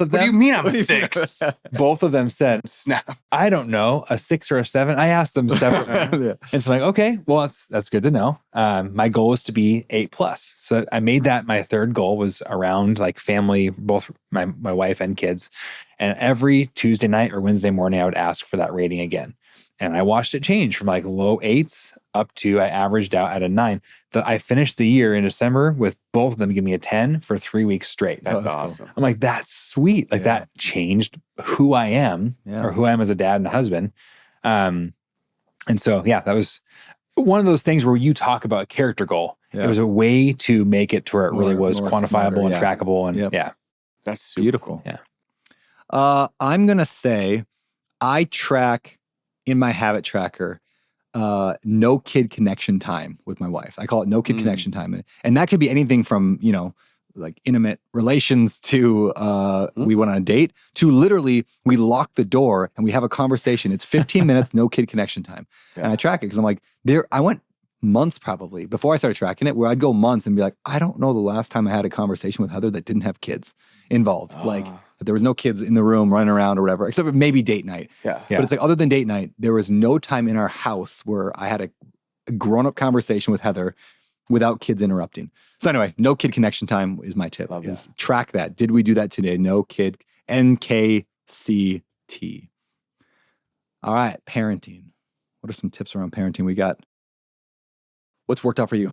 of them. What do you mean I'm a 6? Both of them said, Snap. I don't know, a 6 or a 7. I asked them separately. And so I'm like, okay, well, that's good to know. My goal is to be 8+. So I made that my third goal was around like family, both my wife and kids. And every Tuesday night or Wednesday morning, I would ask for that rating again. And I watched it change from like low 8s up to I averaged out at a 9. I finished the year in December with both of them give me a 10 for 3 weeks straight. That's awesome. Cool. I'm like, that's sweet. Like that changed who I am or who I am as a dad and a husband. And so, that was one of those things where you talk about character goal. Yeah. It was a way to make it to where it really was quantifiable and trackable. And that's super beautiful. Cool. Yeah. I'm going to say I track in my habit tracker, no kid connection time with my wife. I call it no kid connection time. And that could be anything from, like intimate relations to we went on a date to literally we lock the door and we have a conversation. It's 15 minutes, no kid connection time. Yeah. And I track it because I'm like, I went months probably before I started tracking it where I'd go months and be like, I don't know the last time I had a conversation with Heather that didn't have kids involved. Like there was no kids in the room running around or whatever, except for maybe date night. Yeah. But it's like other than date night, there was no time in our house where I had a grown-up conversation with Heather without kids interrupting. So anyway, no kid connection time is my tip. Is track that. Did we do that today? No kid. NKCT. All right, parenting. What are some tips around parenting we got? What's worked out for you?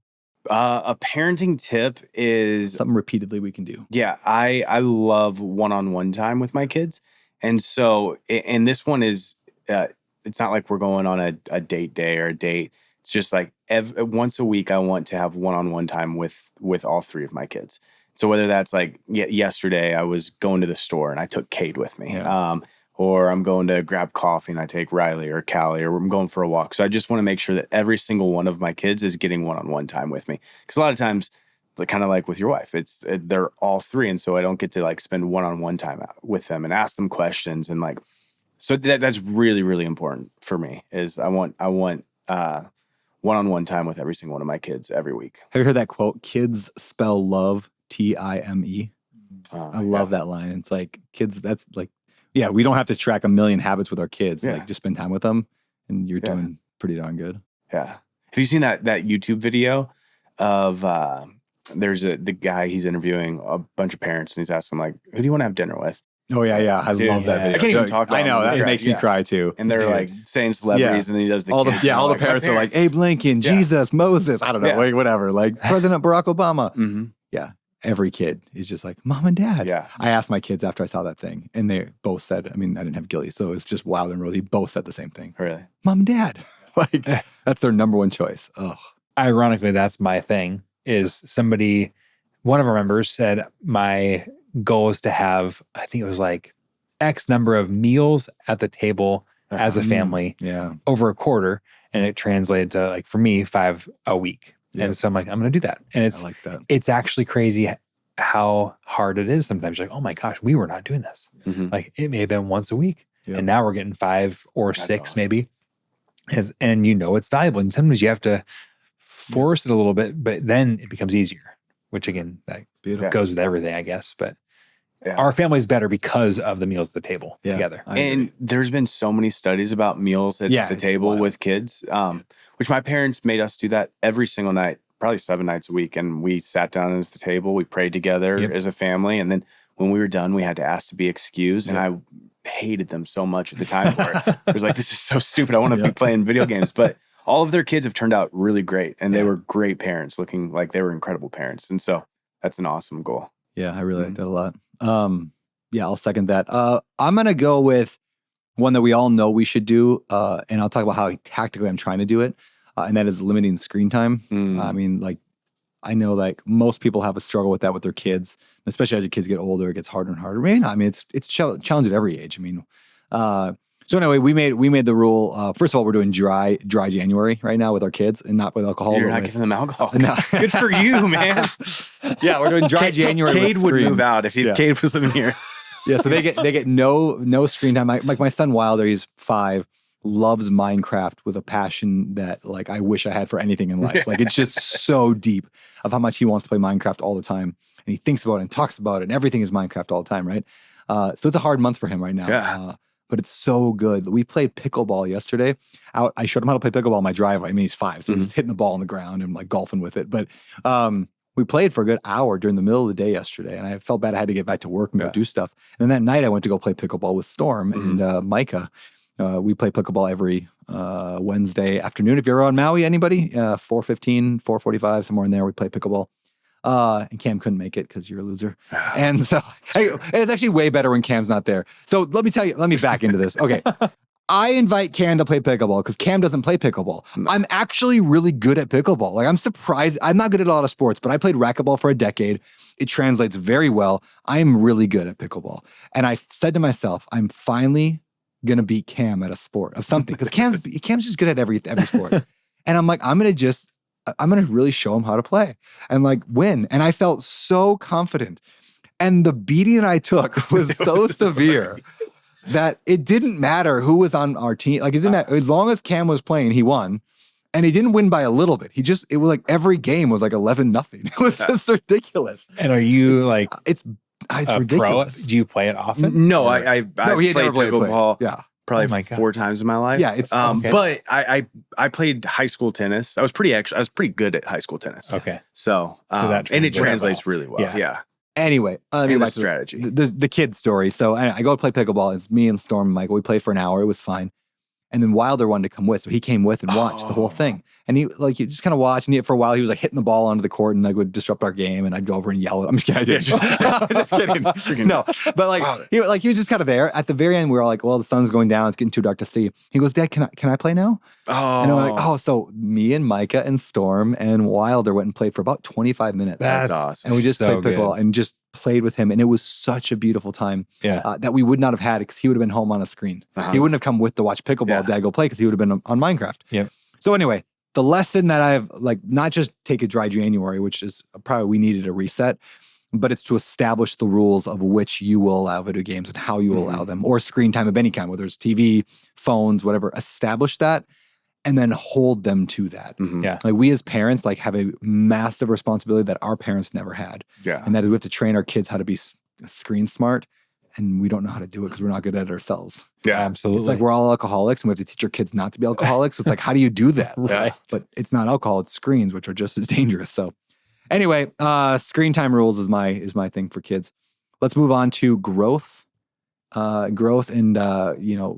A parenting tip is something repeatedly we can do. Yeah, I love one-on-one time with my kids. And so, and this one is, it's not like we're going on a date day or a date. It's just like once a week, I want to have one-on-one time with all 3 of my kids. So whether that's like yesterday, I was going to the store and I took Cade with me. Yeah. Or I'm going to grab coffee and I take Riley or Callie, or I'm going for a walk. So I just want to make sure that every single one of my kids is getting one-on-one time with me. Because a lot of times, kind of like with your wife, they're all 3. And so I don't get to like spend one-on-one time with them and ask them questions. And like, so that's really, really important for me is I want one-on-one time with every single one of my kids every week. Have you heard that quote? Kids spell love Time. I love that line. It's like kids, that's like, yeah, we don't have to track a million habits with our kids. Yeah. Like just spend time with them and you're doing pretty darn good. Yeah. Have you seen that YouTube video of there's the guy he's interviewing a bunch of parents and he's asking like, who do you want to have dinner with? Oh yeah. I love that video. I can't even talk about it. I know, that makes me cry too. And they're like saying celebrities and then he does all kids. All the parents are like Abe Lincoln, Jesus, Moses, I don't know, like whatever, like President Barack Obama. Mm-hmm. Yeah. Every kid is just like, Mom and Dad. Yeah. I asked my kids after I saw that thing, and they both said, I mean, I didn't have Gilly, so it's just Wild and Rosie. Both said the same thing. Really? Mom and Dad. Like, that's their number one choice. Oh. Ironically, that's my thing, is one of our members said, my goal is to have, I think it was like X number of meals at the table as a family over a quarter. And it translated to like, for me, 5 a week. And so I'm like, I'm going to do that. And I like that. It's actually crazy how hard it is sometimes. You're like, oh my gosh, we were not doing this. Mm-hmm. Like it may have been once a week. Yep. And now we're getting 5 or 6 awesome. Maybe. And it's valuable. And sometimes you have to force it a little bit, but then it becomes easier, which again, that goes with everything, I guess. But our family is better because of the meals at the table together. And there's been so many studies about meals at the table with kids, which my parents made us do that every single night, probably 7 nights a week. And we sat down at the table, we prayed together as a family. And then when we were done, we had to ask to be excused. And I hated them so much at the time for it. It was like, this is so stupid. I want to be playing video games. But all of their kids have turned out really great, and they were great parents, looking like they were incredible parents. And so that's an awesome goal. Yeah, I really like that a lot. Yeah, I'll second that. I'm going to go with one that we all know we should do, and I'll talk about how tactically I'm trying to do it, and that is limiting screen time. I mean, like, I know like most people have a struggle with that with their kids, especially as your kids get older, it gets harder and harder. Maybe not. I mean, it's challenge at every age. I mean, so anyway, we made the rule. First of all, we're doing dry January right now with our kids, and not with alcohol. You're not giving them alcohol. No. Good for you, man. Yeah, we're doing dry January. Cade would move out if Cade was living here. Yeah, so they get no screen time. Like my son Wilder, he's 5, loves Minecraft with a passion that like I wish I had for anything in life. Like it's just so deep of how much he wants to play Minecraft all the time, and he thinks about it and talks about it, and everything is Minecraft all the time, right? So it's a hard month for him right now. Yeah. But it's so good. We played pickleball yesterday. I showed him how to play pickleball in my driveway. I mean, he's 5, so he's hitting the ball on the ground and like golfing with it. But we played for a good hour during the middle of the day yesterday, and I felt bad I had to get back to work and go do stuff. And then that night I went to go play pickleball with Storm and Micah. We play pickleball every Wednesday afternoon. If you're on Maui, anybody, 4:15, 4:45, somewhere in there, we play pickleball. And Cam couldn't make it because you're a loser. And so it's actually way better when Cam's not there. So let me back into this. Okay. I invite Cam to play pickleball because Cam doesn't play pickleball. No. I'm actually really good at pickleball. Like I'm surprised. I'm not good at a lot of sports, but I played racquetball for a decade. It translates very well. I'm really good at pickleball. And I said to myself, I'm finally going to beat Cam at a sport of something because Cam's just good at every sport. And I'm like, I'm going to really show him how to play and like win. And I felt so confident. And the beating I took was so severe that it didn't matter who was on our team. Like it didn't matter. As long as Cam was playing, he won. And he didn't win by a little bit. It was like every game was like 11-0. It was just ridiculous. And are you like it's ridiculous. Pro? Do you play it often? No, I played pickleball. Yeah. Probably 4 times in my life. Yeah, it's okay. But I played high school tennis. I was pretty good at high school tennis. Okay. So that and it translates really well. Yeah. Anyway, and the strategy. The kid story. So I go to play pickleball. It's me and Storm and Michael. We played for an hour. It was fine. And then Wilder wanted to come with. So he came with and watched the whole thing. And he just kind of watched. And for a while, he was like hitting the ball onto the court and like would disrupt our game. And I'd go over and yell at him. I'm just kidding. No, but like he was just kind of there. At the very end, we were all like, well, the sun's going down. It's getting too dark to see. He goes, Dad, can I play now? Oh. And I'm like, so me and Micah and Storm and Wilder went and played for about 25 minutes. That's awesome. And we just played pickleball and just played with him. And it was such a beautiful time that we would not have had because he would have been home on a screen. He wouldn't have come with to watch pickleball. Dad go play because he would have been on Minecraft. Yeah. So anyway, the lesson that I've like, not just take a dry January, which is probably we needed a reset, but it's to establish the rules of which you will allow video games and how you will allow them, or screen time of any kind, whether it's TV, phones, whatever. Establish that and then hold them to that. Yeah. Like we as parents like have a massive responsibility that our parents never had. Yeah. And that is we have to train our kids how to be screen smart. And we don't know how to do it because we're not good at it ourselves. Yeah, absolutely. It's like we're all alcoholics and we have to teach our kids not to be alcoholics. It's like, how do you do that? Right. But it's not alcohol, it's screens, which are just as dangerous. So anyway, screen time rules is my thing for kids. Let's move on to growth. Growth and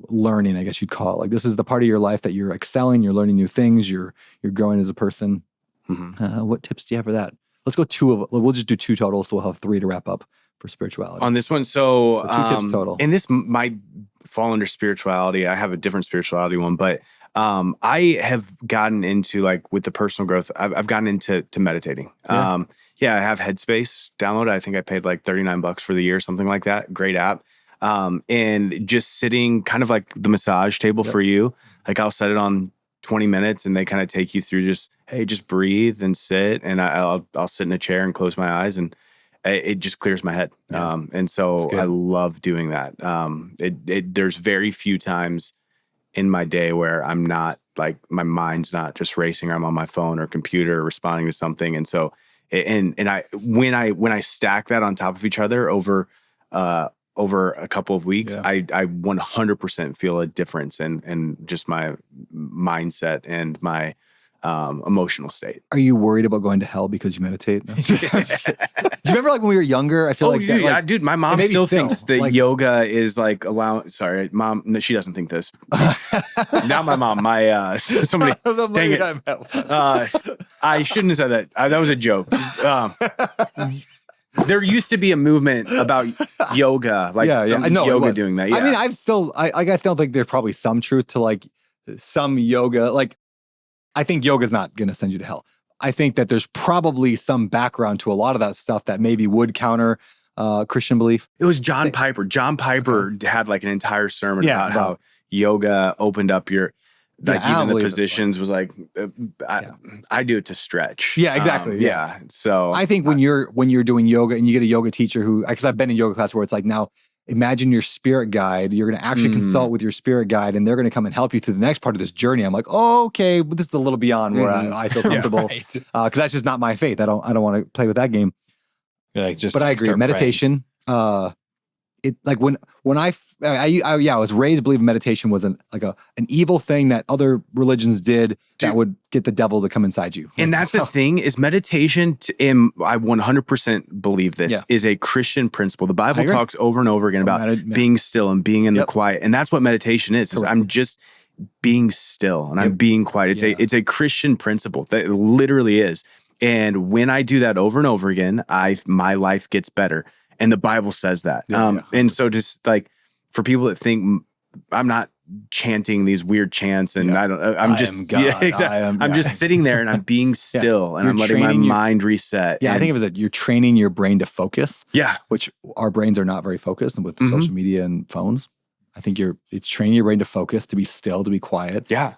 learning, I guess you'd call it. Like this is the part of your life that you're excelling, you're learning new things, you're growing as a person. What tips do you have for that? Let's go we'll just do 2 total, so we'll have 3 to wrap up for spirituality. On this one, so 2 tips total. And this might fall under spirituality. I have a different spirituality one, but I have gotten into like with the personal growth, I've gotten into meditating. I have Headspace downloaded. I think I paid like $39 for the year, something like that. Great app. And just sitting kind of like the massage table for you. Like I'll set it on 20 minutes and they kind of take you through just breathe and sit. And I'll sit in a chair and close my eyes and it just clears my head. And so I love doing that. There's very few times in my day where I'm not like, my mind's not just racing or I'm on my phone or computer responding to something. And so, when I stack that on top of each other over a couple of weeks, I 100% feel a difference in just my mindset and my emotional state. Are you worried about going to hell because you meditate? No. Do you remember like when we were younger? I feel Dude, my mom still thinks that yoga is like sorry, mom, no, she doesn't think this. Not my mom, somebody, dang it. I shouldn't have said that. That was a joke. There used to be a movement about yoga, like yoga doing that. Yeah. I mean, I still think there's probably some truth to like some yoga. Like, I think yoga's not going to send you to hell. I think that there's probably some background to a lot of that stuff that maybe would counter Christian belief. It was John Piper. John Piper had like an entire sermon about how yoga opened up your, like even the positions was like, I do it to stretch. Yeah, exactly. So I think when you're doing yoga and you get a yoga teacher who, because I've been in yoga class where it's like, now imagine your spirit guide. You're going to actually consult with your spirit guide and they're going to come and help you through the next part of this journey. I'm like, oh, okay, but this is a little beyond where I feel comfortable. Because that's just not my faith. I don't want to play with that game. But I agree. Meditation, it like when I was raised to believe meditation was an evil thing that other religions did that would get the devil to come inside you. And that's the thing is meditation. I 100% believe this is a Christian principle. The Bible talks over and over again about being still and being in the quiet, and that's what meditation is. I'm just being still and I'm being quiet. It's a Christian principle that it literally is. And when I do that over and over again, my life gets better. And the Bible says that. And so just like for people that think I'm not chanting these weird chants and I'm just sitting there and I'm being still and I'm letting my mind reset. Yeah, I think of it as that you're training your brain to focus. Yeah. Which our brains are not very focused, and with social media and phones. I think it's training your brain to focus, to be still, to be quiet. Yeah.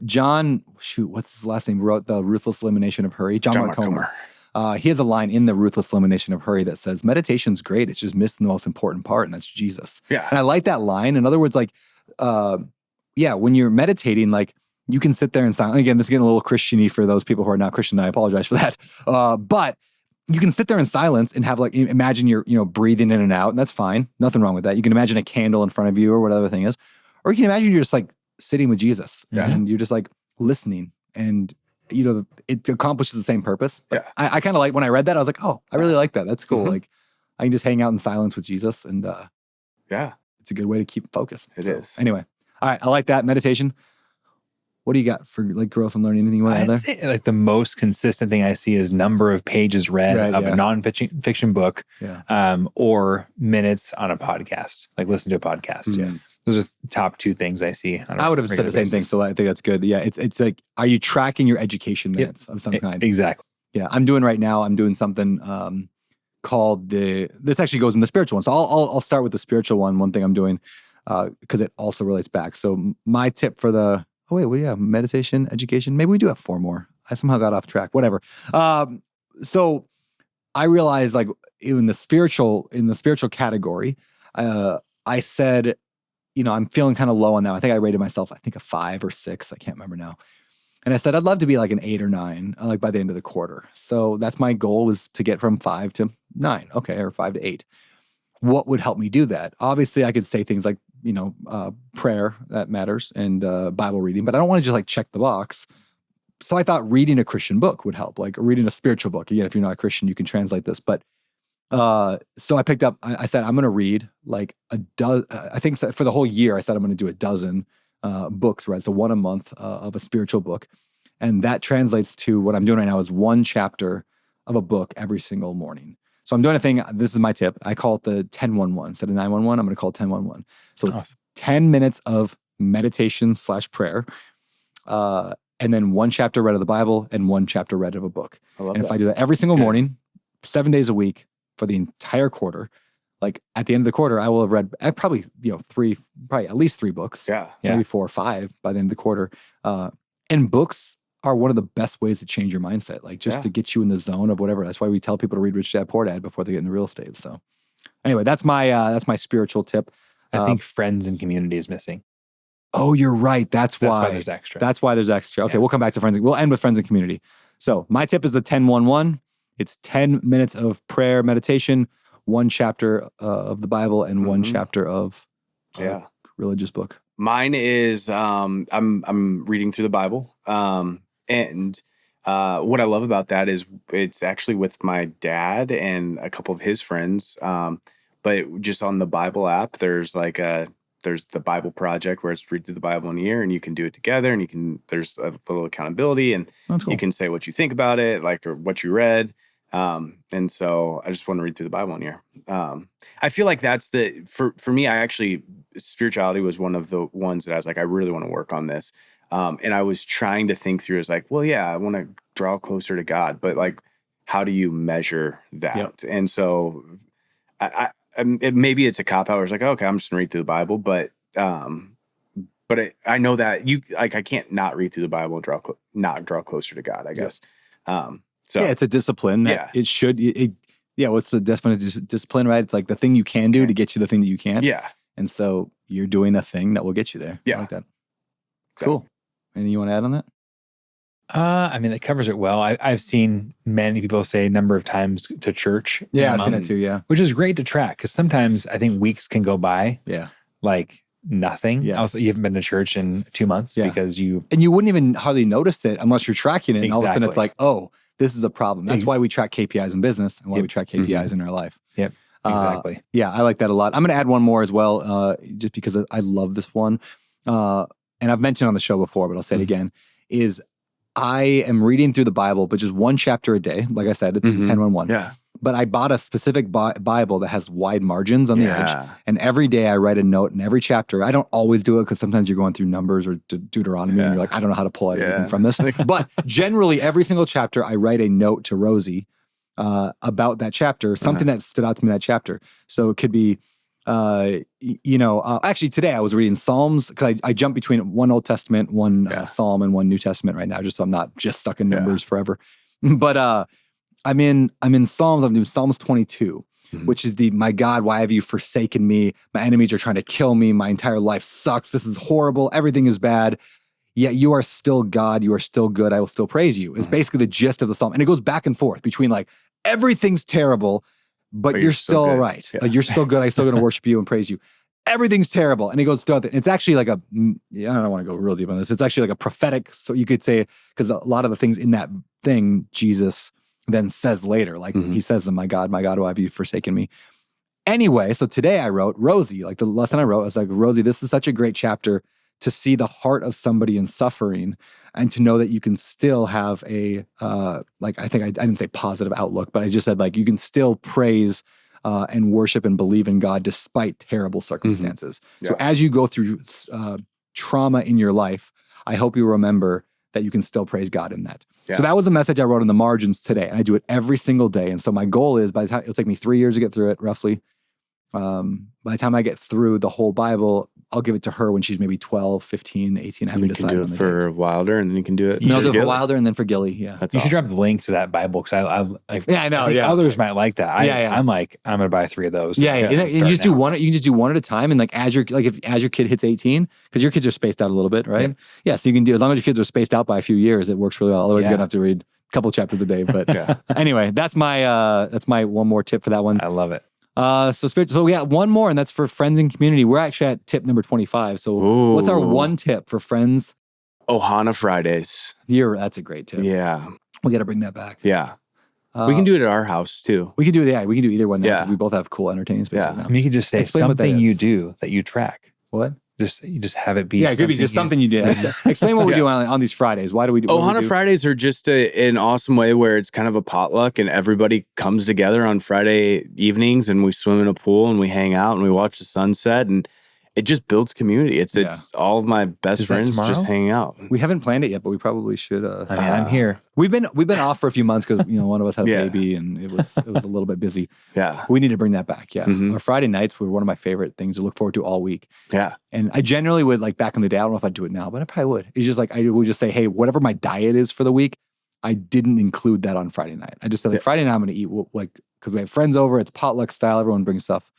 John, what's his last name? Wrote the Ruthless Elimination of Hurry. John Mark Comer. He has a line in the Ruthless Elimination of Hurry that says, meditation's great. It's just missing the most important part, and that's Jesus. Yeah. And I like that line. In other words, like, when you're meditating, like, you can sit there in silence. Again, this is getting a little Christian-y for those people who are not Christian. I apologize for that. But you can sit there in silence and have, like, imagine you're, breathing in and out, and that's fine. Nothing wrong with that. You can imagine a candle in front of you or whatever the thing is. Or you can imagine you're just, like, sitting with Jesus. Yeah. And you're just, like, listening. And it accomplishes the same purpose. But I kind of like when I read that, I was like, oh, I really like that. That's cool. Like, I can just hang out in silence with Jesus, and it's a good way to keep focused. It is. Anyway, all right, I like that meditation. What do you got for like growth and learning? Anything you want to add there? Like the most consistent thing I see is number of pages read of a non-fiction book, or minutes on a podcast. Like listen to a podcast. Yeah. Those are the top two things I see. I would have said the same thing, so I think that's good. Yeah, it's like, are you tracking your education minutes of some kind? Exactly. Yeah, I'm doing something called this actually goes in the spiritual one. So I'll start with the spiritual one. One thing I'm doing, because it also relates back. So my tip for meditation, education. Maybe we do have 4 more. I somehow got off track. Whatever. So I realized, like, in the spiritual category, I said, I'm feeling kind of low on that. I think I rated myself, a 5 or 6. I can't remember now. And I said, I'd love to be like an 8 or 9, like by the end of the quarter. So that's my goal, was to get from 5 to 9. Okay. Or 5 to 8. What would help me do that? Obviously I could say things like, prayer, that matters, and Bible reading, but I don't want to just like check the box. So I thought reading a Christian book would help, like reading a spiritual book. Again, if you're not a Christian, you can translate this, but so I picked up, I said, I'm going to read like a dozen, I think for the whole year, I said, I'm going to do a dozen books, right? So 1 a month of a spiritual book. And that translates to what I'm doing right now is 1 chapter of a book every single morning. So I'm doing a thing, this is my tip. I call it the 10-1-1. Instead of 9-1-1, I'm going to call it 10-1-1. So it's 10 minutes of meditation/prayer. And then 1 chapter read of the Bible and 1 chapter read of a book. And if I do that every single morning, 7 days a week, for the entire quarter, like at the end of the quarter, I will have read probably at least 3 books. Maybe 4 or 5 by the end of the quarter. And books are one of the best ways to change your mindset, like just to get you in the zone of whatever. That's why we tell people to read Rich Dad Poor Dad before they get into real estate. So anyway, that's my spiritual tip. I think friends and community is missing. Oh, you're right. That's why there's extra. That's why there's extra. Okay, we'll come back to friends. We'll end with friends and community. So my tip is the 10-1-1. It's 10 minutes of prayer, meditation, 1 chapter of the Bible, and 1 chapter of religious book. Mine is I'm reading through the Bible. And what I love about that is it's actually with my dad and a couple of his friends. But just on the Bible app, there's the Bible Project where it's read through the Bible in a year, and you can do it together, and there's a little accountability, and That's cool. You can say what you think about it, or what you read. And so I just want to read through the Bible in a year. I feel like that's for me, spirituality was one of the ones that I was like, I really want to work on this. And I was trying to think through as like, well, yeah, I want to draw closer to God, but like, how do you measure that? Yep. And so maybe it's a cop out where it's like, okay, I'm just gonna read through the Bible, but I know that I can't not read through the Bible and not draw closer to God, I guess. So yeah, it's a discipline that it should. What's the definition of discipline, right? It's like the thing you can do to get you the thing that you can't. Yeah. And so you're doing a thing that will get you there. Yeah. I like that. Cool. Anything you want to add on that? I mean, it covers it well. I've seen many people say a number of times to church. Yeah, I've seen it too, yeah. Which is great to track, because sometimes I think weeks can go by. Yeah. Like nothing. Yeah. Also, you haven't been to church in 2 months because and you wouldn't even hardly notice it unless you're tracking it. And all of a sudden it's like, oh, this is a problem. That's why we track KPIs in business and why we track KPIs in our life. Yep. Exactly. Yeah, I like that a lot. I'm going to add one more as well, just because I love this one. And I've mentioned on the show before, but I'll say it again, is I am reading through the Bible, but just one chapter a day. Like I said, it's 10-1-1. Yeah. But I bought a specific Bible that has wide margins on the edge. And every day I write a note in every chapter. I don't always do it because sometimes you're going through Numbers or Deuteronomy and you're like, I don't know how to pull out anything from this. But generally, every single chapter, I write a note to Rosie about that chapter, something that stood out to me in that chapter. So it could be, actually today I was reading Psalms, because I jump between one Old Testament, one Psalm, and one New Testament right now, just so I'm not just stuck in Numbers forever. But I'm in Psalms. I'm doing Psalms 22, which is my God, why have you forsaken me? My enemies are trying to kill me. My entire life sucks. This is horrible. Everything is bad. Yet you are still God. You are still good. I will still praise you. It's basically the gist of the Psalm. And it goes back and forth between like, everything's terrible, but you're still all right. Yeah. Like, you're still good. I'm still going to worship you and praise you. Everything's terrible. And it goes throughout it's actually like I don't want to go real deep on this. It's actually like a prophetic. So you could say, because a lot of the things in that thing, Jesus then says later, like he says, my God, why have you forsaken me? Anyway, so today I wrote Rosie, like the lesson I wrote, I was like, Rosie, this is such a great chapter to see the heart of somebody in suffering and to know that you can still have I think I didn't say positive outlook, but I just said like, you can still praise and worship and believe in God despite terrible circumstances. Yeah. So as you go through trauma in your life, I hope you remember that you can still praise God in that. Yeah. So that was a message I wrote in the margins today, and I do it every single day. And so my goal is, by the time it'll take me 3 years to get through it, roughly. By the time I get through the whole Bible, I'll give it to her when she's maybe 12, 15, 18. I haven't decided. You can do it for Wilder, and then you can do it. No, do it for Wilder and then for Gilly. Yeah, you should drop the link to that Bible, because I know. Yeah, others might like that. I'm like, I'm gonna buy 3 of those. Yeah. And you just do one. You can just do one at a time, and like as your kid hits 18, because your kids are spaced out a little bit, right? Yeah. So you can do, as long as your kids are spaced out by a few years, it works really well. Otherwise, you're gonna have to read a couple chapters a day. But anyway, that's my one more tip for that one. I love it. So we got one more, and that's for friends and community. We're actually at tip number 25. So what's our one tip for friends? Ohana Fridays. That's a great tip. Yeah. We got to bring that back. Yeah. We can do it at our house too. We can do it. We can do either one now. Yeah. We both have cool entertaining spaces now. I mean, you can just say something you do that you track. What? You just have it be. Yeah, it could be just something you did. Explain what we do on these Fridays. Why do we do? Ohana Fridays are just an awesome way where it's kind of a potluck, and everybody comes together on Friday evenings, and we swim in a pool, and we hang out, and we watch the sunset, and it just builds community. It's all of my best friends just hanging out. We haven't planned it yet, but we probably should. I mean, I'm here. We've been off for a few months because one of us had a baby, and it was a little bit busy. Yeah, we need to bring that back. Yeah, our Friday nights were one of my favorite things to look forward to all week. Yeah, and I generally would, like back in the day. I don't know if I'd do it now, but I probably would. It's just like I would just say, hey, whatever my diet is for the week, I didn't include that on Friday night. I just said, like, Friday night I'm going to eat because we have friends over. It's potluck style. Everyone brings stuff.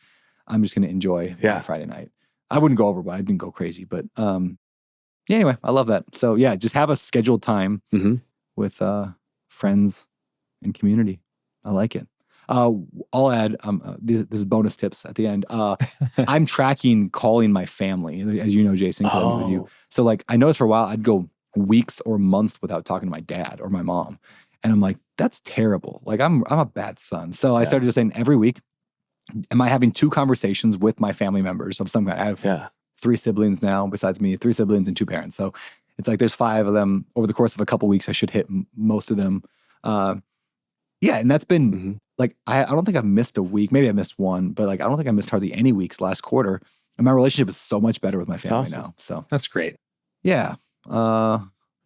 I'm just going to enjoy my Friday night. I wouldn't go over, but I didn't go crazy. But anyway, I love that. So yeah, just have a scheduled time with friends and community. I like it. I'll add, this is bonus tips at the end. I'm tracking calling my family, as you know, Jason, calling with you. So like, I noticed for a while I'd go weeks or months without talking to my dad or my mom. And I'm like, that's terrible. Like I'm a bad son. So I started just saying every week, am I having 2 conversations with my family members of some kind? I have 3 siblings now besides me, 3 siblings and 2 parents. So it's like there's 5 of them. Over the course of a couple weeks, I should hit most of them. And that's been like, I don't think I've missed a week. Maybe I missed one, but like, I don't think I missed hardly any weeks last quarter. And my relationship is so much better with my family now. So that's great. Yeah.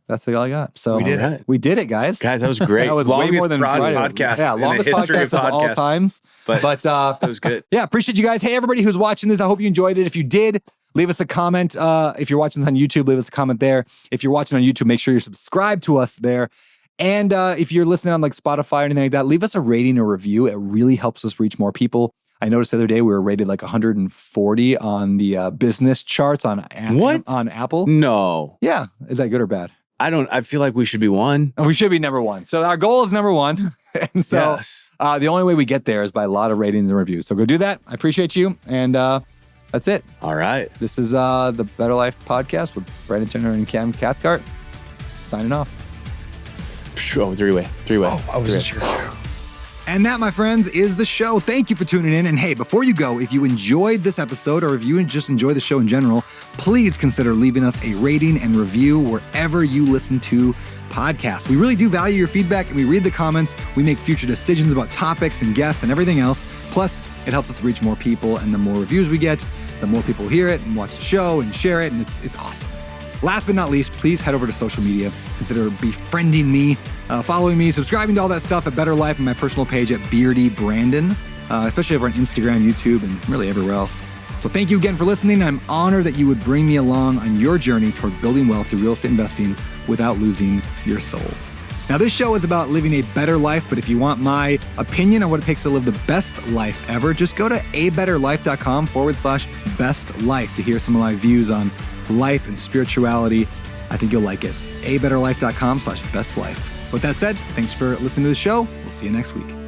That's all I got. So we did it. We did it, guys. Guys, that was great. That was way more than podcast. Yeah, longest podcast of all times. But that was good. Yeah, appreciate you guys. Hey, everybody who's watching this, I hope you enjoyed it. If you did, leave us a comment. If you're watching this on YouTube, leave us a comment there. If you're watching on YouTube, make sure you're subscribed to us there. And if you're listening on like Spotify or anything like that, leave us a rating or review. It really helps us reach more people. I noticed the other day we were rated like 140 on the business charts on Apple. No. Yeah. Is that good or bad? I feel like we should be 1. We should be number 1. So our goal is number 1. And so the only way we get there is by a lot of ratings and reviews. So go do that. I appreciate you. And that's it. All right. This is the Better Life podcast with Brandon Turner and Cam Cathcart. Signing off. Oh, three-way. Oh, I wasn't sure. And that, my friends, is the show. Thank you for tuning in. And hey, before you go, if you enjoyed this episode or if you just enjoy the show in general, please consider leaving us a rating and review wherever you listen to podcasts. We really do value your feedback, and we read the comments. We make future decisions about topics and guests and everything else. Plus, it helps us reach more people, and the more reviews we get, the more people hear it and watch the show and share it, and it's awesome. Last but not least, please head over to social media. Consider befriending me, following me, subscribing to all that stuff at Better Life and my personal page at Beardy Brandon, especially over on Instagram, YouTube, and really everywhere else. So thank you again for listening. I'm honored that you would bring me along on your journey toward building wealth through real estate investing without losing your soul. Now, this show is about living a better life, but if you want my opinion on what it takes to live the best life ever, just go to abetterlife.com/best life to hear some of my views on life and spirituality. I think you'll like it. abetterlife.com/best life. With that said, thanks for listening to the show. We'll see you next week.